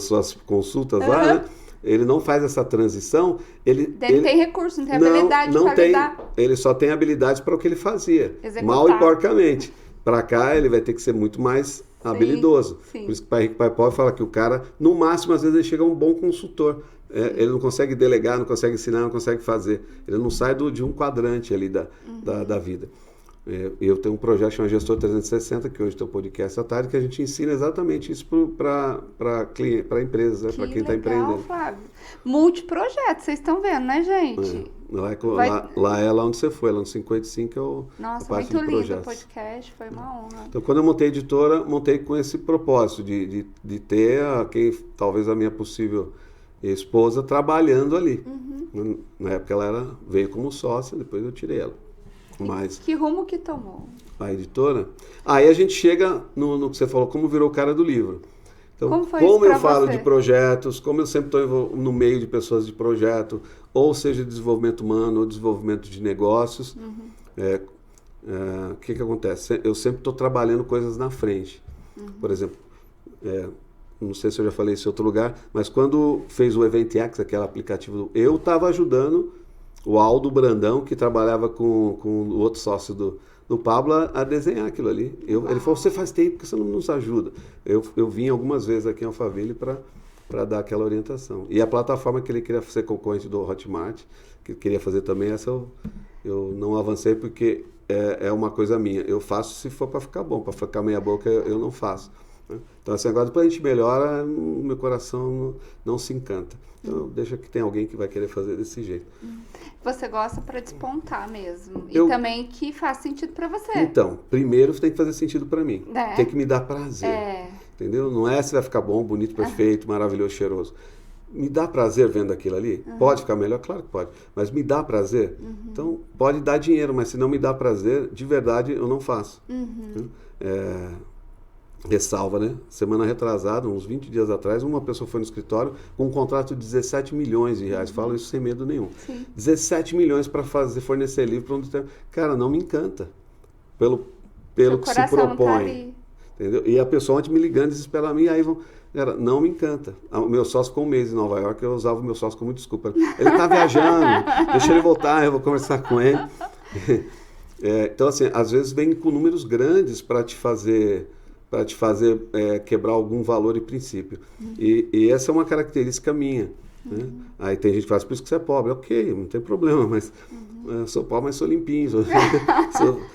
suas consultas lá, né? Ele não faz essa transição. Ele tem recurso, não tem habilidade para lidar. Ele só tem habilidades para o que ele fazia. Executar. Mal e porcamente. Para cá, ele vai ter que ser muito mais habilidoso. Sim. Por isso que o Pai Rico, Pai Pobre fala que o cara, no máximo, às vezes, ele chega a um bom consultor. Ele não consegue delegar, não consegue ensinar, não consegue fazer. Ele não sai de um quadrante ali da vida. Eu tenho um projeto chamado Gestor 360, que hoje tem um podcast à tarde, que a gente ensina exatamente isso para empresas, né? Para quem está empreendendo. Flávio. Multiprojeto, vocês estão vendo, né, gente? Lá é lá onde você foi, lá no 55 é a parte de projetos. Nossa, muito lindo o podcast, foi uma honra. Então, quando eu montei a editora, montei com esse propósito de ter talvez a minha possível esposa trabalhando ali. Na época ela veio como sócia, depois eu tirei ela. Mas, que rumo que tomou? A editora? Aí a gente chega no que você falou, como virou o cara do livro. Então, como eu falo de projetos, como eu sempre estou no meio de pessoas de projeto, ou seja, desenvolvimento humano, ou desenvolvimento de negócios, o que acontece? Eu sempre estou trabalhando coisas na frente. Por exemplo, não sei se eu já falei isso em outro lugar, mas quando fez o EventX, aquele aplicativo, eu estava ajudando o Aldo Brandão, que trabalhava com o outro sócio do Pablo, a desenhar aquilo ali. Ele falou, você faz tempo que você não nos ajuda. Eu vim algumas vezes aqui em Alphaville para dar aquela orientação. E a plataforma que ele queria ser concorrente do Hotmart, que queria fazer também, essa eu não avancei porque é uma coisa minha. Eu faço se for para ficar bom, para ficar meia boca eu não faço. Então, assim, agora depois a gente melhora, o meu coração não se encanta. Então, deixa que tem alguém que vai querer fazer desse jeito. Você gosta para despontar mesmo. E também que faz sentido para você. Então, primeiro tem que fazer sentido para mim. Tem que me dar prazer. Entendeu? Não é se vai ficar bom, bonito, perfeito, maravilhoso, cheiroso. Me dá prazer vendo aquilo ali? Pode ficar melhor? Claro que pode. Mas me dá prazer? Então, pode dar dinheiro, mas se não me dá prazer, de verdade, eu não faço. Ressalva, né? Semana retrasada, uns 20 dias atrás, uma pessoa foi no escritório com um contrato de 17 milhões de reais. Falo isso sem medo nenhum. Sim. 17 milhões para fornecer livro para onde tem. Cara, não me encanta. Pelo que se propõe. Tá, entendeu? E a pessoa ontem me ligando, desesperada a mim, aí cara, não me encanta. O meu sócio ficou um mês em Nova York, eu usava o meu sócio com muita desculpa. Ele tá viajando, deixa ele voltar, eu vou conversar com ele. Então, assim, às vezes vem com números grandes para te fazer quebrar algum valor e princípio. E essa é uma característica minha. Né? Aí tem gente que fala, por isso que você é pobre. Ok, não tem problema, mas eu sou pobre, mas sou limpinho,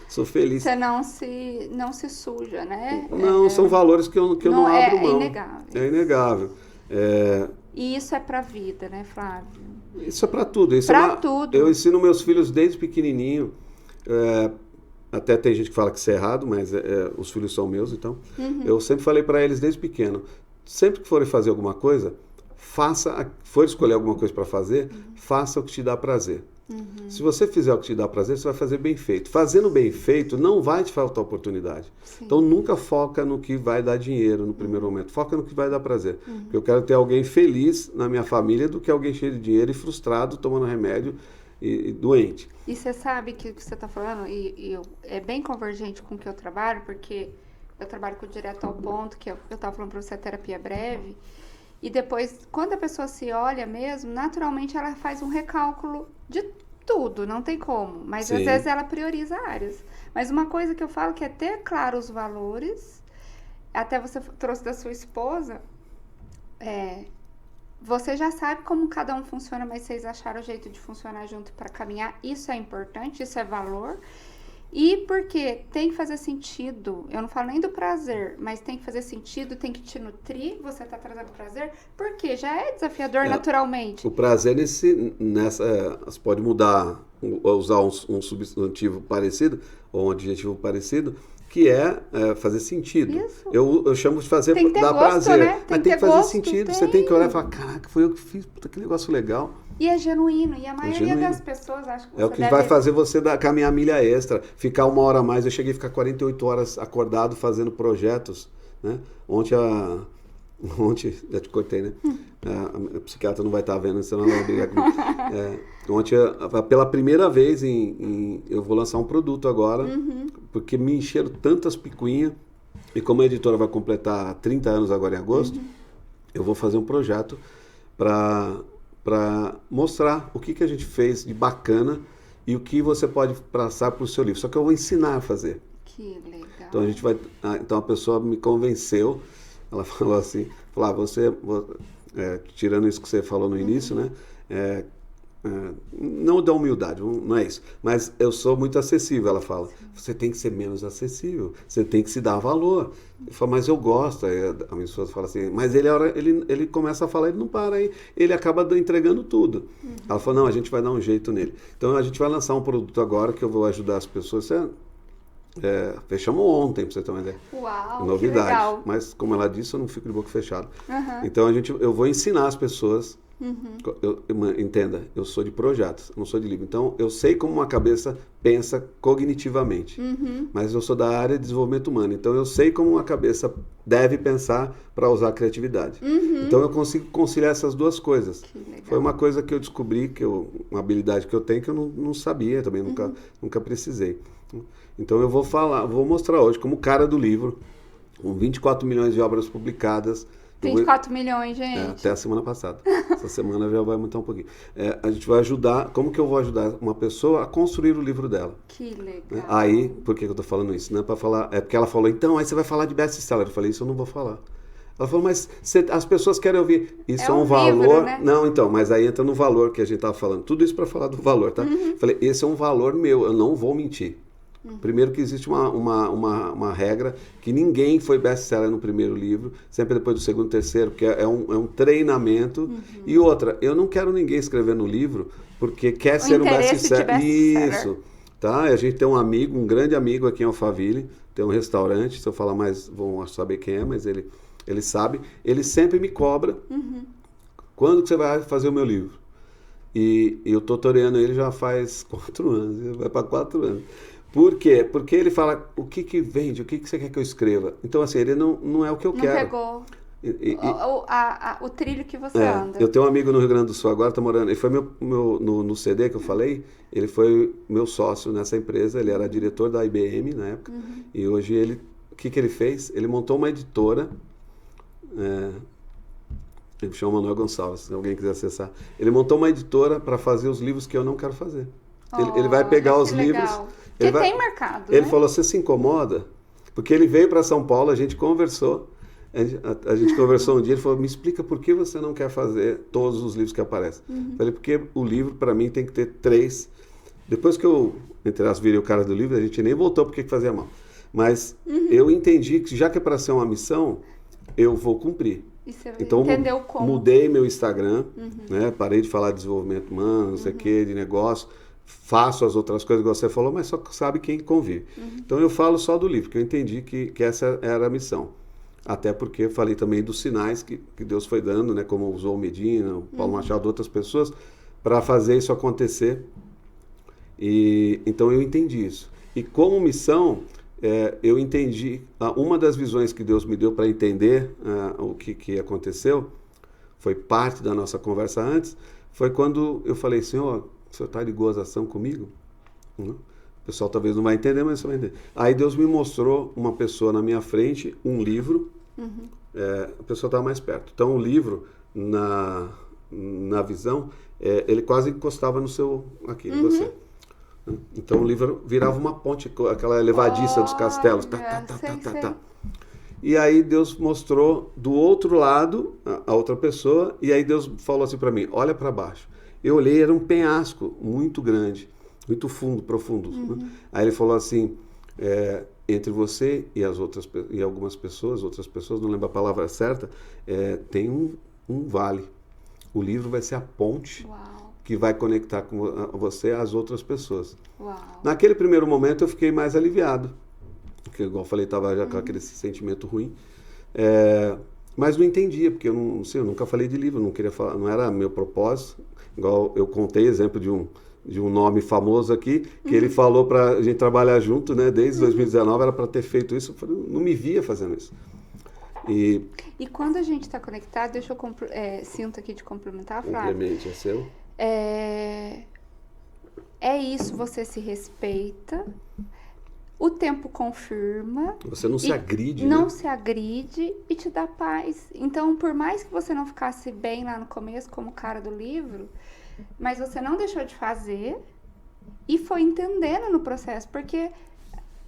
sou feliz. Você não se suja, né? Não, são valores que eu não abro mão. É inegável. É inegável. E isso é pra vida, né, Flávio? Isso é pra tudo. Tudo. Eu ensino meus filhos desde pequenininho. Até tem gente que fala que isso é errado, mas os filhos são meus, então. Eu sempre falei para eles desde pequeno, sempre que forem fazer alguma coisa, for escolher alguma coisa para fazer, faça o que te dá prazer. Se você fizer o que te dá prazer, você vai fazer bem feito. Fazendo bem feito, não vai te faltar oportunidade. Sim. Então, nunca foca no que vai dar dinheiro no primeiro momento. Foca no que vai dar prazer. Porque eu quero ter alguém feliz na minha família do que alguém cheio de dinheiro e frustrado, tomando remédio e doente. E você sabe que o que você está falando é bem convergente com o que eu trabalho, porque eu trabalho com o direto ao ponto, que eu estava falando para você, a terapia breve, e depois, quando a pessoa se olha mesmo, naturalmente ela faz um recálculo de tudo, não tem como, mas às vezes ela prioriza áreas. Mas uma coisa que eu falo que é ter claro os valores, até você trouxe da sua esposa, você já sabe como cada um funciona, mas vocês acharam o jeito de funcionar junto para caminhar. Isso é importante, isso é valor. E porque tem que fazer sentido, eu não falo nem do prazer, mas tem que fazer sentido, tem que te nutrir, você tá trazendo prazer, porque já é desafiador naturalmente. O prazer você pode mudar, usar um substantivo parecido, ou um adjetivo parecido, que é fazer sentido. Isso. Eu chamo de fazer tem que ter dar gosto, prazer, né? mas tem que fazer sentido, você tem que olhar e falar, caraca, foi eu que fiz, puta, que negócio legal. E é genuíno, e a maioria das pessoas acha que você é o que vai fazer você caminhar milha extra, ficar 1 hora a mais. Eu cheguei a ficar 48 horas acordado fazendo projetos, né? Ontem, já te cortei, né? A psiquiatra não vai estar vendo, senão ela vai brigar comigo. Ontem, pela primeira vez, eu vou lançar um produto agora, porque me encheram tantas picuinhas, e como a editora vai completar 30 anos agora em agosto, eu vou fazer um projeto para mostrar o que a gente fez de bacana e o que você pode passar para o seu livro. Só que eu vou ensinar a fazer. Que legal. Então então a pessoa me convenceu, ela falou assim, tirando isso que você falou no início, né? Não da humildade, não é isso. Mas eu sou muito acessível, ela fala. Você tem que ser menos acessível, você tem que se dar valor. Eu falo, mas eu gosto. Aí a minha esposa fala assim, mas ele começa a falar, ele não para aí, ele acaba entregando tudo. Ela falou, não, a gente vai dar um jeito nele. Então a gente vai lançar um produto agora que eu vou ajudar as pessoas. Fechamos ontem, pra você ter uma ideia. Uau, novidade. Que legal. Mas como ela disse, eu não fico de boca fechada. Então eu vou ensinar as pessoas. Entenda, eu sou de projetos, eu não sou de livro. Então eu sei como uma cabeça pensa cognitivamente, mas eu sou da área de desenvolvimento humano. Então eu sei como uma cabeça deve pensar para usar a criatividade. Então eu consigo conciliar essas duas coisas. Foi uma coisa que eu descobri, uma habilidade que eu tenho que eu não sabia também, nunca precisei. Então eu vou mostrar hoje como cara do livro, com 24 milhões de obras publicadas. 24 milhões, gente. Até a semana passada. Essa semana já vai aumentar um pouquinho. A gente vai ajudar, como que eu vou ajudar uma pessoa a construir o livro dela? Que legal. Aí, por que eu tô falando isso? Não é para falar, é porque ela falou, então, aí você vai falar de best-seller. Eu falei, isso eu não vou falar. Ela falou, mas as pessoas querem ouvir. Isso é um valor. Livro, né? Não, então, mas aí entra no valor que a gente tava falando. Tudo isso para falar do valor, tá? Eu falei, esse é um valor meu, eu não vou mentir. Primeiro que existe uma regra que ninguém foi best-seller no primeiro livro, sempre depois do segundo, terceiro, porque é um treinamento. E outra, eu não quero ninguém escrever no livro porque quer ser um best-seller. Isso, tá? A gente tem um grande amigo aqui em Alphaville, tem um restaurante, se eu falar mais vão saber quem é, mas ele sabe. Ele sempre me cobra, quando que você vai fazer o meu livro? E eu tô toreando ele já faz 4 anos, vai para 4 anos. Por quê? Porque ele fala, o que vende, o que você quer que eu escreva? Então, assim, ele não é o que eu quero. Não pegou o trilho que você anda. Eu tenho um amigo no Rio Grande do Sul agora, tá morando, ele foi no CD que eu falei, ele foi meu sócio nessa empresa, ele era diretor da IBM na época, e hoje o que ele fez? Ele montou uma editora, ele chama Manuel Gonçalves, se alguém quiser acessar. Ele montou uma editora para fazer os livros que eu não quero fazer. Ele vai pegar os livros... Porque tem mercado, Ele né? falou, você se incomoda? Porque ele veio para São Paulo, a gente conversou. A gente conversou um dia, ele falou, me explica por que você não quer fazer todos os livros que aparecem. Falei, porque o livro, para mim, tem que ter 3. Depois que eu, entre as virei o cara do livro, a gente nem voltou porque fazia mal. Mas eu entendi que, já que é para ser uma missão, eu vou cumprir. E você então, entendeu como? Mudei meu Instagram, né? Parei de falar de desenvolvimento humano, não sei o quê, de negócio. Faço as outras coisas que você falou, mas só sabe quem convive. Então eu falo só do livro, porque eu entendi que essa era a missão. Até porque eu falei também dos sinais que Deus foi dando, né? Como usou o Medina, o Paulo Machado, outras pessoas, para fazer isso acontecer. Então eu entendi isso. E como missão, eu entendi, uma das visões que Deus me deu para entender o que aconteceu, foi parte da nossa conversa antes, foi quando eu falei, Senhor, o senhor está de gozação comigo? O pessoal talvez não vai entender, mas você vai entender. Aí Deus me mostrou uma pessoa na minha frente, um livro, a pessoa estava mais perto. Então o livro, na visão, ele quase encostava no seu, aqui, em você. Então o livro virava uma ponte, aquela levadiça dos castelos. Sei. E aí Deus mostrou do outro lado a outra pessoa, e aí Deus falou assim para mim, olha para baixo. Eu olhei, era um penhasco muito grande, muito fundo, profundo. Né? Aí ele falou assim, entre você e as outras e algumas pessoas, outras pessoas, não lembro a palavra certa, tem um vale. O livro vai ser a ponte que vai conectar com você às outras pessoas. Uau. Naquele primeiro momento eu fiquei mais aliviado, porque igual eu falei, estava já com aquele sentimento ruim. Mas não entendia, porque eu nunca falei de livro, não queria falar, não era meu propósito. Igual eu contei exemplo de um nome famoso aqui, que ele falou para a gente trabalhar junto, né? Desde 2019 era para ter feito isso, eu não me via fazendo isso. E quando a gente está conectado, deixa eu sinto aqui de complementar, Flávio. Complemente, é seu. É isso, você se respeita, o tempo confirma. Você não se agride, não né? se agride e te dá paz. Então, por mais que você não ficasse bem lá no começo, como o cara do livro, mas você não deixou de fazer e foi entendendo no processo, porque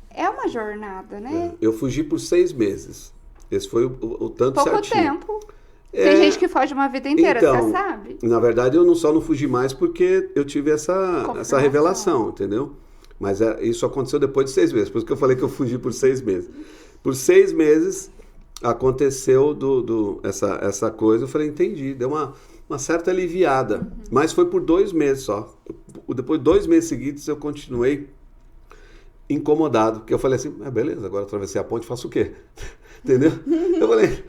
é uma jornada, né? Eu fugi por 6 meses. Esse foi o tanto Pouco certinho. tempo. Tem gente que foge uma vida inteira, então, você sabe? Na verdade, eu não fugi mais porque eu tive essa revelação, entendeu? Mas isso aconteceu depois de 6 meses. Por isso que eu falei que eu fugi por 6 meses. Por 6 meses aconteceu essa coisa. Eu falei, entendi. Deu uma certa aliviada. Mas foi por 2 meses só. Depois de 2 meses seguidos eu continuei incomodado. Porque eu falei assim, beleza, agora atravessei a ponte, faço o quê? Entendeu? Eu falei,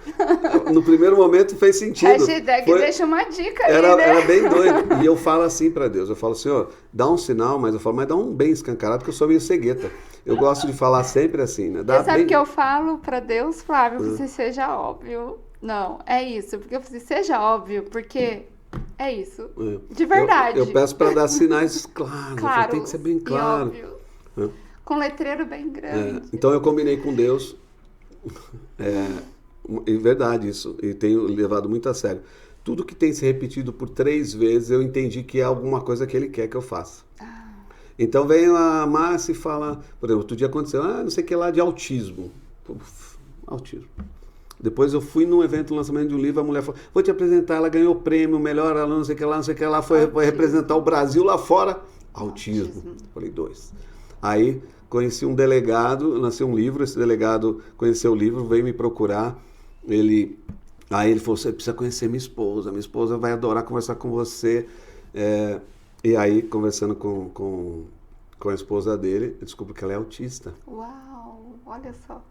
no primeiro momento fez sentido. Hashtag deixa uma dica aí, né? Era bem doido. E eu falo assim para Deus, eu falo, Senhor, dá um sinal, mas dá um bem escancarado, porque eu sou meio cegueta. Eu gosto de falar sempre assim, né? Você sabe que eu falo para Deus, Flávio, você seja óbvio. Não, é isso, porque eu falei, seja óbvio, porque é isso. De verdade. Eu peço para dar sinais claros, tem que ser bem claro. E óbvio. Com letreiro bem grande. Então eu combinei com Deus. É verdade isso, e tenho levado muito a sério. Tudo que tem se repetido por 3 vezes, eu entendi que é alguma coisa que ele quer que eu faça. Então vem a Márcia e fala, por exemplo, outro dia aconteceu, não sei o que lá de autismo. Autismo. Depois eu fui num evento, lançamento de um livro, a mulher falou, vou te apresentar, ela ganhou o prêmio, melhor aluno, não sei o que lá, foi representar o Brasil lá fora. Autismo. Falei, 2. Aí conheci um delegado, lancei um livro, esse delegado conheceu o livro, veio me procurar, aí ele falou, você precisa conhecer minha esposa vai adorar conversar com você. E aí, conversando com a esposa dele, eu descubro que ela é autista. Uau, olha só.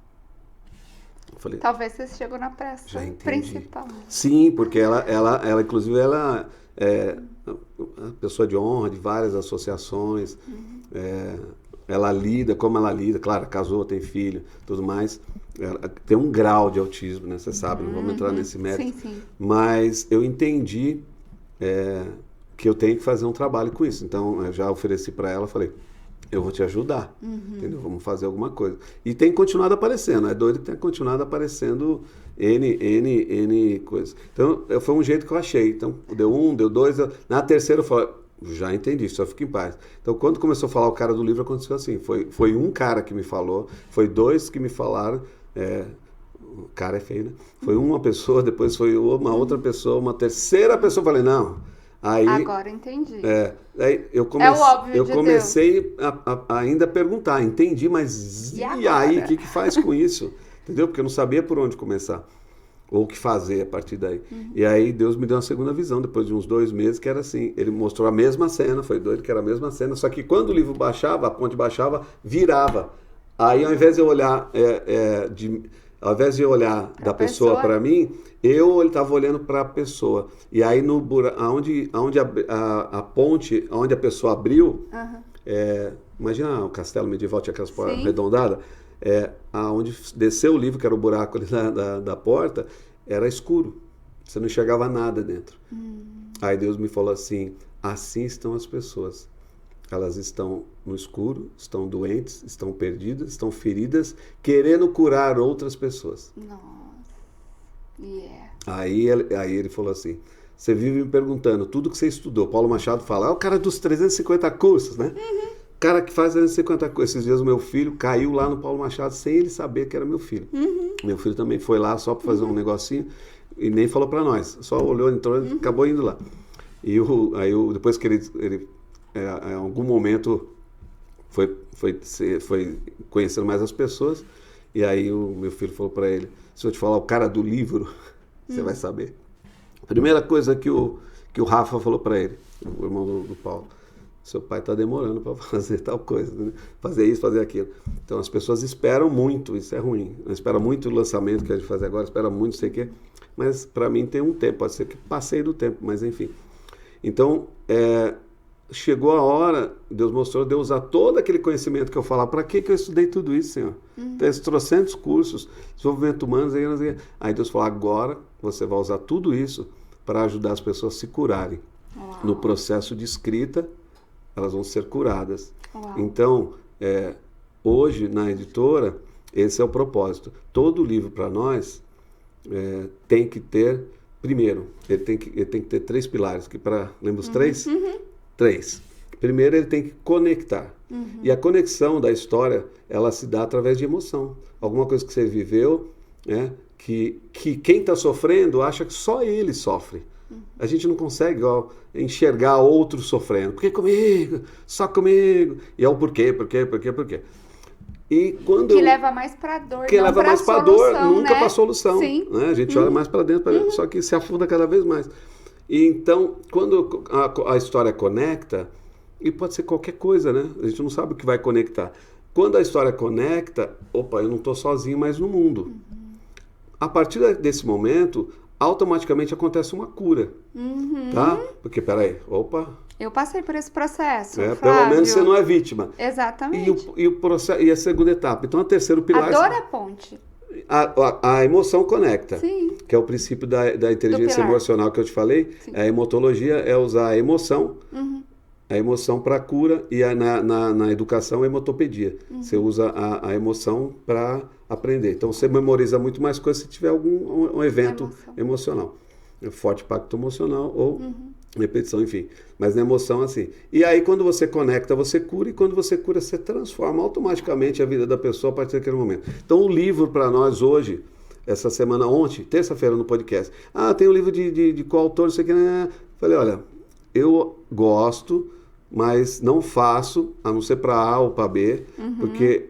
Falei, talvez você chegou na peça principal. Sim, porque ela inclusive, ela é pessoa de honra de várias associações, ela lida, claro, casou, tem filho, tudo mais, ela tem um grau de autismo, né, você sabe, não vamos entrar nesse mérito, sim. Mas eu entendi que eu tenho que fazer um trabalho com isso, então eu já ofereci para ela, falei, eu vou te ajudar, entendeu? Vamos fazer alguma coisa. E tem continuado aparecendo, é doido que tem continuado aparecendo N coisas. Então, foi um jeito que eu achei. Então, deu 1, deu 2, na terceira eu falei, já entendi, só fica em paz. Então, quando começou a falar o cara do livro, aconteceu assim, foi um cara que me falou, foi 2 que me falaram, o cara é feio, né? Foi uma pessoa, depois foi uma outra pessoa, uma terceira pessoa, eu falei, não... Aí, agora entendi. Aí eu comecei a ainda perguntar, entendi, mas e aí, o que faz com isso? Entendeu? Porque eu não sabia por onde começar, ou o que fazer a partir daí. E aí Deus me deu uma segunda visão, depois de uns 2 meses, que era assim, ele mostrou a mesma cena, foi doido que era a mesma cena, só que quando o livro baixava, a ponte baixava, virava. Aí ao invés de eu olhar, da pessoa para mim, ele estava olhando para a pessoa. E aí, onde a ponte, onde a pessoa abriu, imagina o castelo medieval, tinha aquelas portas arredondadas, onde desceu o livro, que era o buraco ali da porta, era escuro. Você não enxergava nada dentro. Aí Deus me falou assim estão as pessoas. Elas estão no escuro, estão doentes, estão perdidas, estão feridas, querendo curar outras pessoas. Nossa. Yeah. Aí ele falou assim, você vive me perguntando, tudo que você estudou, Paulo Machado fala, o cara dos 350 cursos, né? cara que faz não sei quanta coisa. Esses dias o meu filho caiu lá no Paulo Machado sem ele saber que era meu filho. Meu filho também foi lá só para fazer um negocinho e nem falou para nós. Só olhou, entrou e acabou indo lá. E depois que ele em algum momento foi conhecendo mais as pessoas, e aí o meu filho falou para ele, se eu te falar o cara do livro, você vai saber. Primeira coisa que o Rafa falou para ele, o irmão do Paulo, seu pai está demorando para fazer tal coisa, né? Fazer isso, fazer aquilo. Então as pessoas esperam muito, isso é ruim. Espera muito o lançamento que a gente faz agora, espera muito, não sei o quê, mas para mim tem um tempo, pode ser que passei do tempo, mas enfim. Então, chegou a hora, Deus mostrou de eu usar todo aquele conhecimento que eu falava. Para que eu estudei tudo isso, Senhor? Então, esses trocentos cursos, desenvolvimento humano, aí Deus falou, agora você vai usar tudo isso para ajudar as pessoas a se curarem. Uau. No processo de escrita, elas vão ser curadas. Uau. Então, hoje, na editora, esse é o propósito. Todo livro para nós tem que ter, primeiro, ele tem que ter 3 pilares. Lembra os 3? 3. Primeiro, ele tem que conectar. E a conexão da história, ela se dá através de emoção. Alguma coisa que você viveu, que quem está sofrendo acha que só ele sofre. A gente não consegue enxergar outros sofrendo. Por que comigo? Só comigo. E é o porquê. E quando leva mais para dor, que leva mais para dor, nunca para solução. Sim. Né? A gente olha mais para dentro, só que se afunda cada vez mais. E então, quando a história conecta, e pode ser qualquer coisa, né? A gente não sabe o que vai conectar. Quando a história conecta, opa, eu não estou sozinho mais no mundo. A partir desse momento, automaticamente acontece uma cura. Tá? Porque, peraí, opa... Eu passei por esse processo, pelo menos você não é vítima. Exatamente. E a segunda etapa. Então, o terceiro pilar... A dor é ponte. A emoção conecta. Sim. Que é o princípio da inteligência emocional que eu te falei. Sim. A emotologia é usar a emoção para a cura, e na educação a emotopedia. Você usa a emoção para aprender. Então você memoriza muito mais coisas se tiver algum evento emocional. Forte impacto emocional ou repetição, enfim. Mas na emoção, assim. E aí, quando você conecta, você cura, e quando você cura, você transforma automaticamente a vida da pessoa a partir daquele momento. Então, o livro para nós hoje, essa semana, ontem, terça-feira no podcast, tem um livro de qual autor, não sei o que, né? Falei, olha, eu gosto, mas não faço, a não ser para A ou para B, porque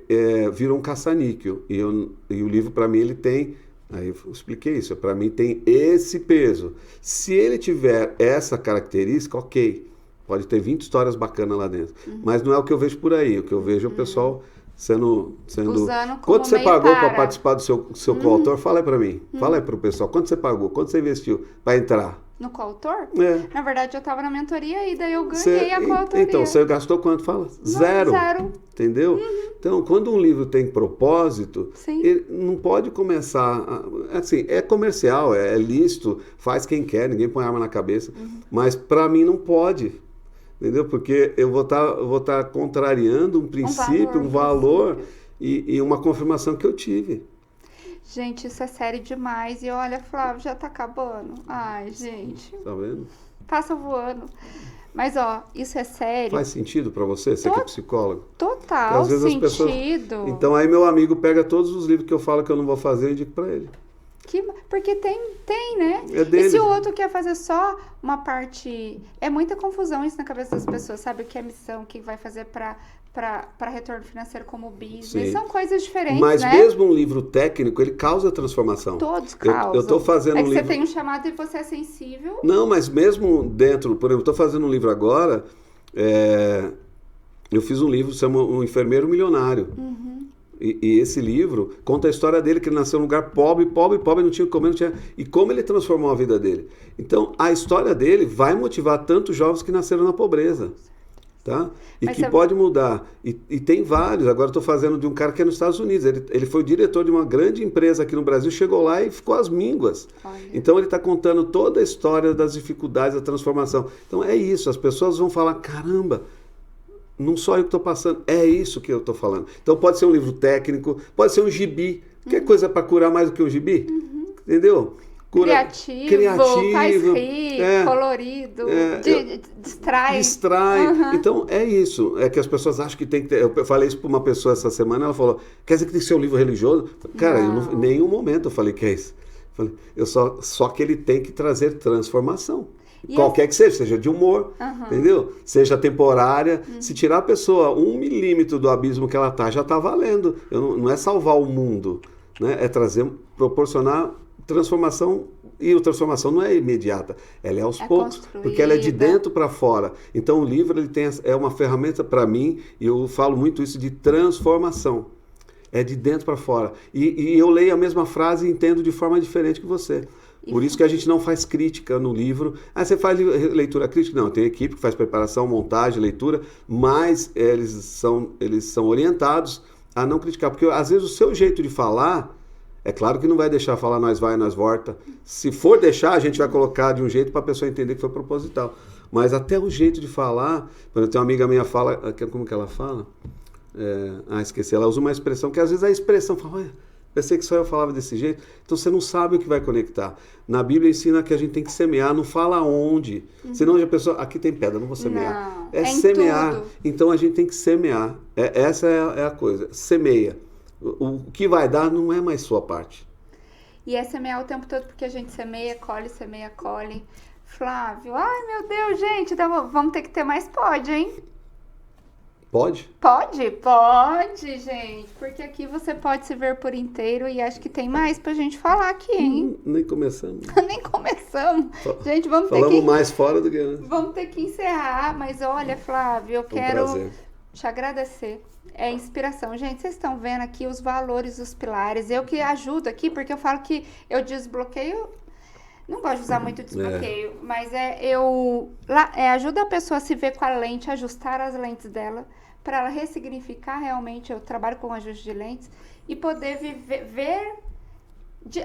vira um caça-níquel. E o livro, para mim, ele tem... Aí eu expliquei isso, para mim tem esse peso. Se ele tiver essa característica, ok, pode ter 20 histórias bacanas lá dentro. Mas não é o que eu vejo por aí. O que eu vejo é o pessoal sendo... Usando como quanto você pagou para participar do seu coautor? Fala aí para mim. Fala aí para o pessoal. Quanto você pagou? Quanto você investiu para entrar? No coautor? Na verdade, eu estava na mentoria e daí eu ganhei a coautoria. Então, você gastou quanto? Fala. Zero. Entendeu? Então, quando um livro tem propósito, ele não pode começar... Assim, é comercial, é lícito, faz quem quer, ninguém põe arma na cabeça. Mas, para mim, não pode. Entendeu? Porque eu vou tá contrariando um princípio, um valor e uma confirmação que eu tive. Gente, isso é sério demais. E olha, Flávio, já tá acabando. Ai, gente. Tá vendo? Passa voando. Mas, isso é sério. Faz sentido pra você? Você que é psicólogo? Total às vezes sentido. As pessoas... Então, aí meu amigo pega todos os livros que eu falo que eu não vou fazer e indico pra ele. Porque tem, né? É dele. E se o outro quer fazer só uma parte... É muita confusão isso na cabeça das pessoas, sabe? O que é missão, o que vai fazer para retorno financeiro como business. Sim. São coisas diferentes, Mas né? mesmo um livro técnico, ele causa transformação. Todos causam. Eu tô fazendo um livro... você tem um chamado e você é sensível. Não, mas mesmo dentro... Por exemplo, eu tô fazendo um livro agora... Eu fiz um livro, chama Um Enfermeiro Milionário. E esse livro conta a história dele, que ele nasceu num lugar pobre, não tinha o que comer, não tinha... E como ele transformou a vida dele. Então, a história dele vai motivar tantos jovens que nasceram na pobreza. Tá? E que pode mudar. E tem vários. Agora estou fazendo de um cara que é nos Estados Unidos. Ele foi o diretor de uma grande empresa aqui no Brasil, chegou lá e ficou às mínguas. Olha. Então ele está contando toda a história das dificuldades, da transformação. Então é isso, as pessoas vão falar, caramba, não só eu que estou passando, é isso que eu estou falando. Então pode ser um livro técnico, pode ser um gibi. Quer coisa para curar mais do que um gibi? Entendeu? criativo, faz rir, colorido, distrai. Distrai. Então, é isso. É que as pessoas acham que tem que ter... Eu falei isso para uma pessoa essa semana, ela falou, quer dizer que tem que ser um livro religioso? Cara, em nenhum momento eu falei que é isso. Só que ele tem que trazer transformação. Qualquer que seja de humor, entendeu? Seja temporária. Se tirar a pessoa 1 milímetro do abismo que ela tá, já tá valendo. Não é salvar o mundo, né? É proporcionar transformação. E a transformação não é imediata, ela é aos poucos, porque ela é de dentro para fora. Então o livro é uma ferramenta para mim, e eu falo muito isso de transformação. É de dentro para fora. E eu leio a mesma frase e entendo de forma diferente que você. Por isso que a gente não faz crítica no livro. Você faz leitura crítica? Não, tem equipe que faz preparação, montagem, leitura, mas eles são orientados a não criticar, porque às vezes o seu jeito de falar, é claro que não vai deixar falar nós vai, nós volta. Se for deixar, a gente vai colocar de um jeito para a pessoa entender que foi proposital. Mas até o jeito de falar, quando eu tenho uma amiga minha fala, como que ela fala? Esqueci, ela usa uma expressão que às vezes a expressão fala, pensei que só eu falava desse jeito. Então você não sabe o que vai conectar. Na Bíblia ensina que a gente tem que semear, não fala onde. Senão a pessoa, aqui tem pedra, não vou semear. Não, semear. Tudo. Então a gente tem que semear. Essa é a coisa. Semeia. O que vai dar não é mais sua parte. E é semear o tempo todo, porque a gente semeia, colhe. Flávio, ai meu Deus, gente, vamos ter que ter mais pod, hein? Pode? Pode, gente. Porque aqui você pode se ver por inteiro e acho que tem mais pra gente falar aqui, hein? Nem começamos. Nem começamos. Gente, Falamos mais fora do que antes. Vamos ter que encerrar, mas olha, Flávio, eu quero te agradecer. É inspiração. Gente, vocês estão vendo aqui os valores, os pilares. Eu que ajudo aqui, porque eu falo que eu desbloqueio... Não gosto de usar muito desbloqueio, mas ajuda a pessoa a se ver com a lente, ajustar as lentes dela, para ela ressignificar realmente. Eu trabalho com ajuste de lentes e poder ver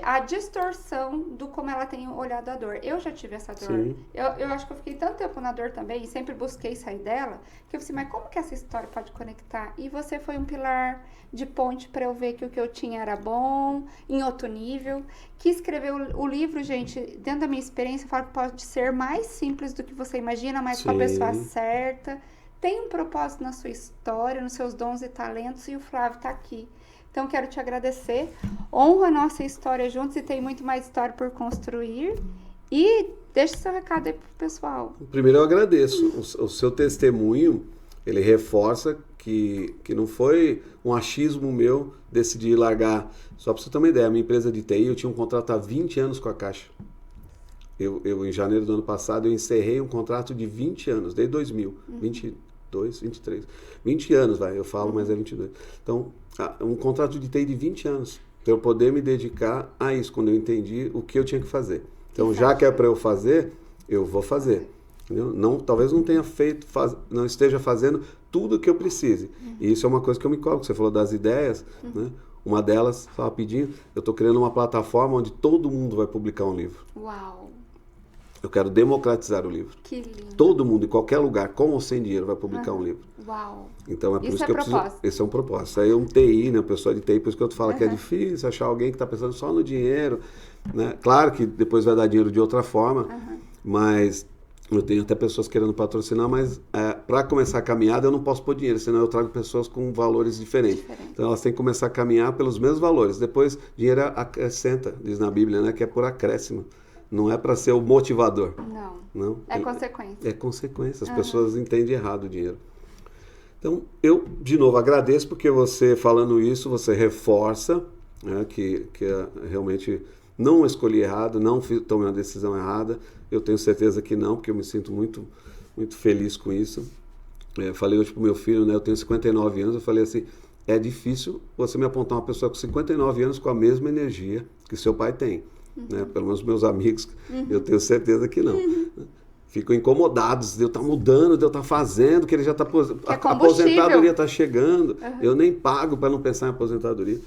a distorção do como ela tem olhado a dor. Eu já tive essa dor. Eu acho que eu fiquei tanto tempo na dor também e sempre busquei sair dela, que eu falei assim, mas como que essa história pode conectar? E você foi um pilar de ponte para eu ver que o que eu tinha era bom, em outro nível. Que escrever o livro, gente, dentro da minha experiência, eu falo que pode ser mais simples do que você imagina, mas com a pessoa certa. Tem um propósito na sua história, nos seus dons e talentos, e o Flávio tá aqui. Então, quero te agradecer. Honra a nossa história juntos e tem muito mais história por construir. E deixa seu recado aí pro pessoal. Primeiro, eu agradeço. O seu testemunho, ele reforça que não foi um achismo meu decidir largar. Só para você ter uma ideia, a minha empresa de TI, eu tinha um contrato há 20 anos com a Caixa. Eu em janeiro do ano passado, eu encerrei um contrato de 20 anos, desde 2000, 22, 23. 20 anos, eu falo, mas é 22. Então, um contrato de TI de 20 anos, para eu poder me dedicar a isso, quando eu entendi o que eu tinha que fazer. Então, já que é para eu fazer, eu vou fazer. Entendeu? Talvez não tenha feito, não esteja fazendo tudo o que eu precise. E isso é uma coisa que eu me coloco. Você falou das ideias, né? Uma delas, só rapidinho, eu estou criando uma plataforma onde todo mundo vai publicar um livro. Uau! Eu quero democratizar o livro. Que lindo. Todo mundo, em qualquer lugar, com ou sem dinheiro, vai publicar um livro. Uau! Então é por isso que eu preciso. Esse é um propósito. Isso aí é um TI, né? Pessoa de TI, por isso que eu falo que é difícil achar alguém que está pensando só no dinheiro. Né? Claro que depois vai dar dinheiro de outra forma, mas eu tenho até pessoas querendo patrocinar, mas para começar a caminhada eu não posso pôr dinheiro, senão eu trago pessoas com valores diferentes. Então elas têm que começar a caminhar pelos mesmos valores. Depois dinheiro acrescenta, diz na Bíblia, né? Que é por acréscimo. Não é para ser o motivador. Não. É consequência. É consequência. As pessoas entendem errado o dinheiro. Então, eu, de novo, agradeço porque você, falando isso, você reforça, né, que realmente não escolhi errado, não tomei uma decisão errada. Eu tenho certeza que não, porque eu me sinto muito, muito feliz com isso. Falei hoje para o meu filho, né, eu tenho 59 anos, eu falei assim, é difícil você me apontar uma pessoa com 59 anos com a mesma energia que seu pai tem. Né? Pelo menos meus amigos, eu tenho certeza que não. Ficam incomodados de eu estar mudando, de eu estar fazendo, que ele já está a aposentadoria está chegando. Eu nem pago para não pensar em aposentadoria.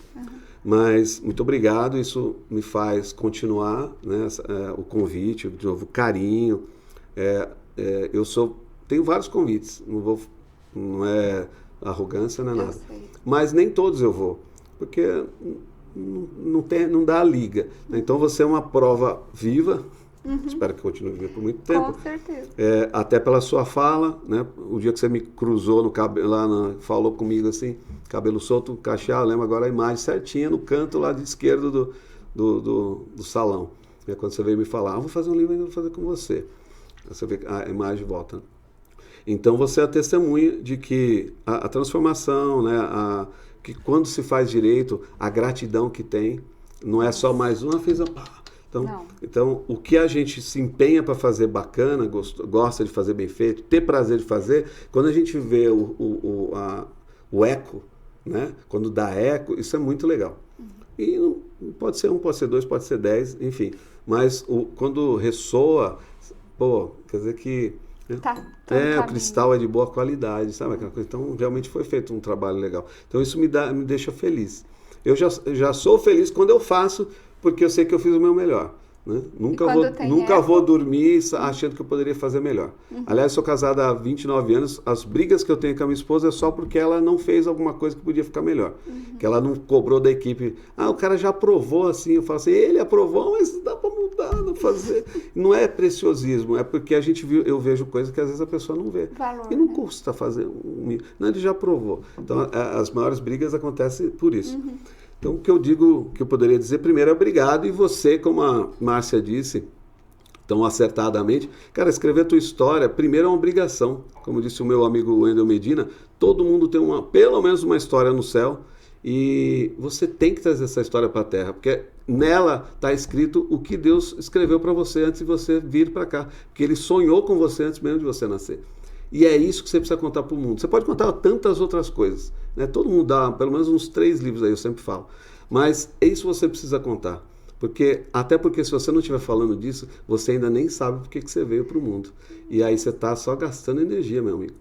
Mas muito obrigado, isso me faz continuar, né? O convite, de novo, o carinho. Tenho vários convites, não é arrogância, não é nada. Mas nem todos eu vou, porque não dá a liga. Então você é uma prova viva, espero que continue viva por muito tempo. Com certeza. Até pela sua fala, né? O dia que você me cruzou no cabelo, falou comigo assim, cabelo solto, cacheado, lembro agora a imagem certinha no canto lá de esquerdo do salão. Quando você veio me falar, vou fazer um livro e vou fazer com você. Você vê que a imagem volta. Então você é a testemunha de que a transformação, né? Que quando se faz direito, a gratidão que tem, não é só mais uma, fez a... Então, o que a gente se empenha para fazer bacana, gosta de fazer bem feito, ter prazer de fazer, quando a gente vê o eco, né? Quando dá eco, isso é muito legal. E pode ser 1, pode ser 2, pode ser 10, enfim. Mas quando ressoa, quer dizer que... o cristal é de boa qualidade, sabe aquela coisa? Então, realmente foi feito um trabalho legal. Então, isso me deixa feliz. Eu já sou feliz quando eu faço, porque eu sei que eu fiz o meu melhor. Né? Nunca vou dormir achando que eu poderia fazer melhor. Aliás, sou casado há 29 anos. As brigas que eu tenho com a minha esposa é só porque ela não fez alguma coisa que podia ficar melhor. Que ela não cobrou da equipe. O cara já aprovou assim. Eu falo assim, ele aprovou, mas dá para mudar, não fazer. Não é preciosismo, é porque eu vejo coisas que às vezes a pessoa não vê. Valor, e não custa fazer Não, ele já aprovou. Então, as maiores brigas acontecem por isso. Então, o que eu digo, que eu poderia dizer primeiro é obrigado, e você, como a Márcia disse, tão acertadamente, cara, escrever a tua história, primeiro é uma obrigação. Como disse o meu amigo Wendel Medina, todo mundo tem pelo menos uma história no céu, e você tem que trazer essa história para a Terra, porque nela está escrito o que Deus escreveu para você antes de você vir para cá, porque Ele sonhou com você antes mesmo de você nascer. E é isso que você precisa contar para o mundo. Você pode contar tantas outras coisas, né? Todo mundo dá pelo menos uns 3 livros aí, eu sempre falo. Mas é isso que você precisa contar. Até porque se você não estiver falando disso, você ainda nem sabe por que você veio para o mundo. E aí você está só gastando energia, meu amigo.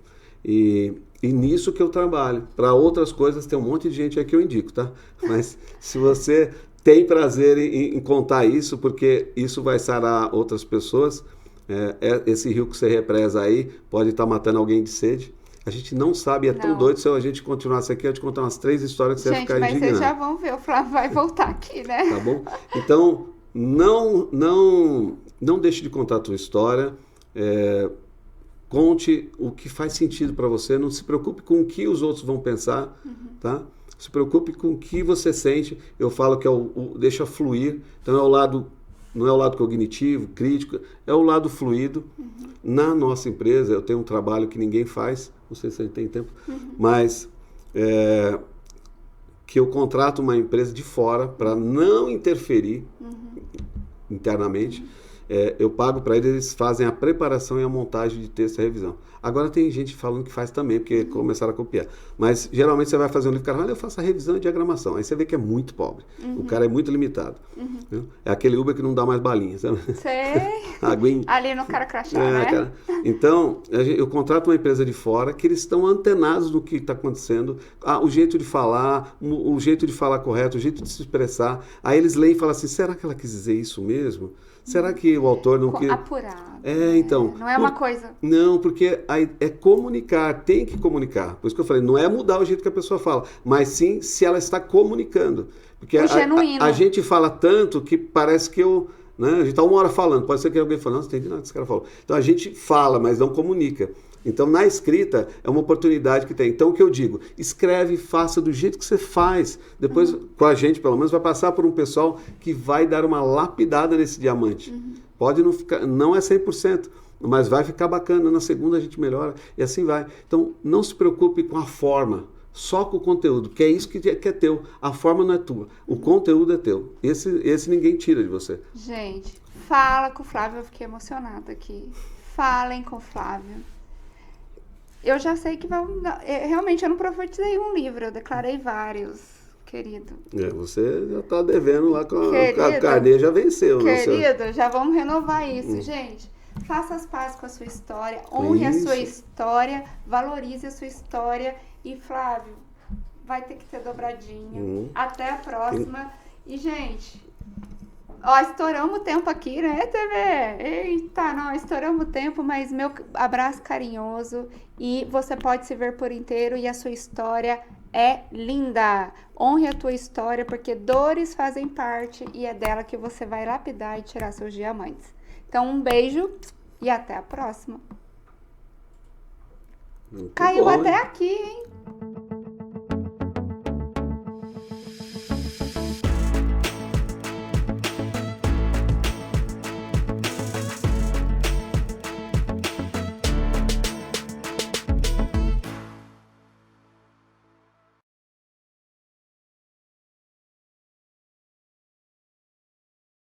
E nisso que eu trabalho. Para outras coisas tem um monte de gente aí que eu indico, tá? Mas se você tem prazer em contar isso, porque isso vai sarar outras pessoas... esse rio que você represa aí pode estar matando alguém de sede. A gente não sabe, tão doido. Se a gente continuasse aqui, eu te contar umas 3 histórias que você vai ficar indignado. Gente, mas vocês já vão ver, o Flávio vai voltar aqui, né? Tá bom? Então, não deixe de contar a tua história. Conte o que faz sentido para você. Não se preocupe com o que os outros vão pensar, tá? Se preocupe com o que você sente. Eu falo que deixa fluir. Então, não é o lado cognitivo, crítico, é o lado fluido. Na nossa empresa, eu tenho um trabalho que ninguém faz, não sei se a gente tem tempo, mas que eu contrato uma empresa de fora para não interferir internamente. Eu pago para eles fazem a preparação e a montagem de texto e revisão. Agora tem gente falando que faz também, porque começaram a copiar. Mas geralmente você vai fazer um livro, cara, olha, eu faço a revisão e diagramação. Aí você vê que é muito pobre. O cara é muito limitado. É aquele Uber que não dá mais balinha, sabe? Sei. Aguinha. Ali no cara crachá, né? Cara. Então, eu contrato uma empresa de fora que eles estão antenados no que está acontecendo. O jeito de falar, o jeito de falar correto, o jeito de se expressar. Aí eles leem e falam assim, será que ela quis dizer isso mesmo? Será que o autor não quis... Apurado. Então... Não é uma coisa... Não, porque é comunicar, tem que comunicar. Por isso que eu falei, não é mudar o jeito que a pessoa fala, mas sim se ela está comunicando. Porque a gente fala tanto que parece que né, a gente está 1 hora falando, pode ser que alguém fale, não entendi nada que esse cara falou. Então a gente fala, mas não comunica. Então, na escrita, é uma oportunidade que tem. Então, o que eu digo? Escreve, faça do jeito que você faz. Depois, com a gente, pelo menos, vai passar por um pessoal que vai dar uma lapidada nesse diamante. Pode não ficar, não é 100%, mas vai ficar bacana. Na segunda, a gente melhora e assim vai. Então, não se preocupe com a forma, só com o conteúdo, porque é isso que é teu. A forma não é tua, o conteúdo é teu. Esse ninguém tira de você. Gente, fala com o Flávio, eu fiquei emocionada aqui. Falem com o Flávio. Eu já sei que realmente eu não profetizei um livro, eu declarei vários, querido. Você já está devendo lá com a carneia, já venceu. Querido, já vamos renovar isso. Gente, faça as pazes com a sua história, honre a sua história, valorize a sua história. E Flávio, vai ter que ter dobradinho. Até a próxima. E, gente... estouramos o tempo aqui, né, TV? Eita, não, estouramos o tempo, mas meu abraço carinhoso. E você pode se ver por inteiro e a sua história é linda. Honre a tua história, porque dores fazem parte e é dela que você vai lapidar e tirar seus diamantes. Então, um beijo e até a próxima. Muito Caiu bom, até hein? aqui, hein?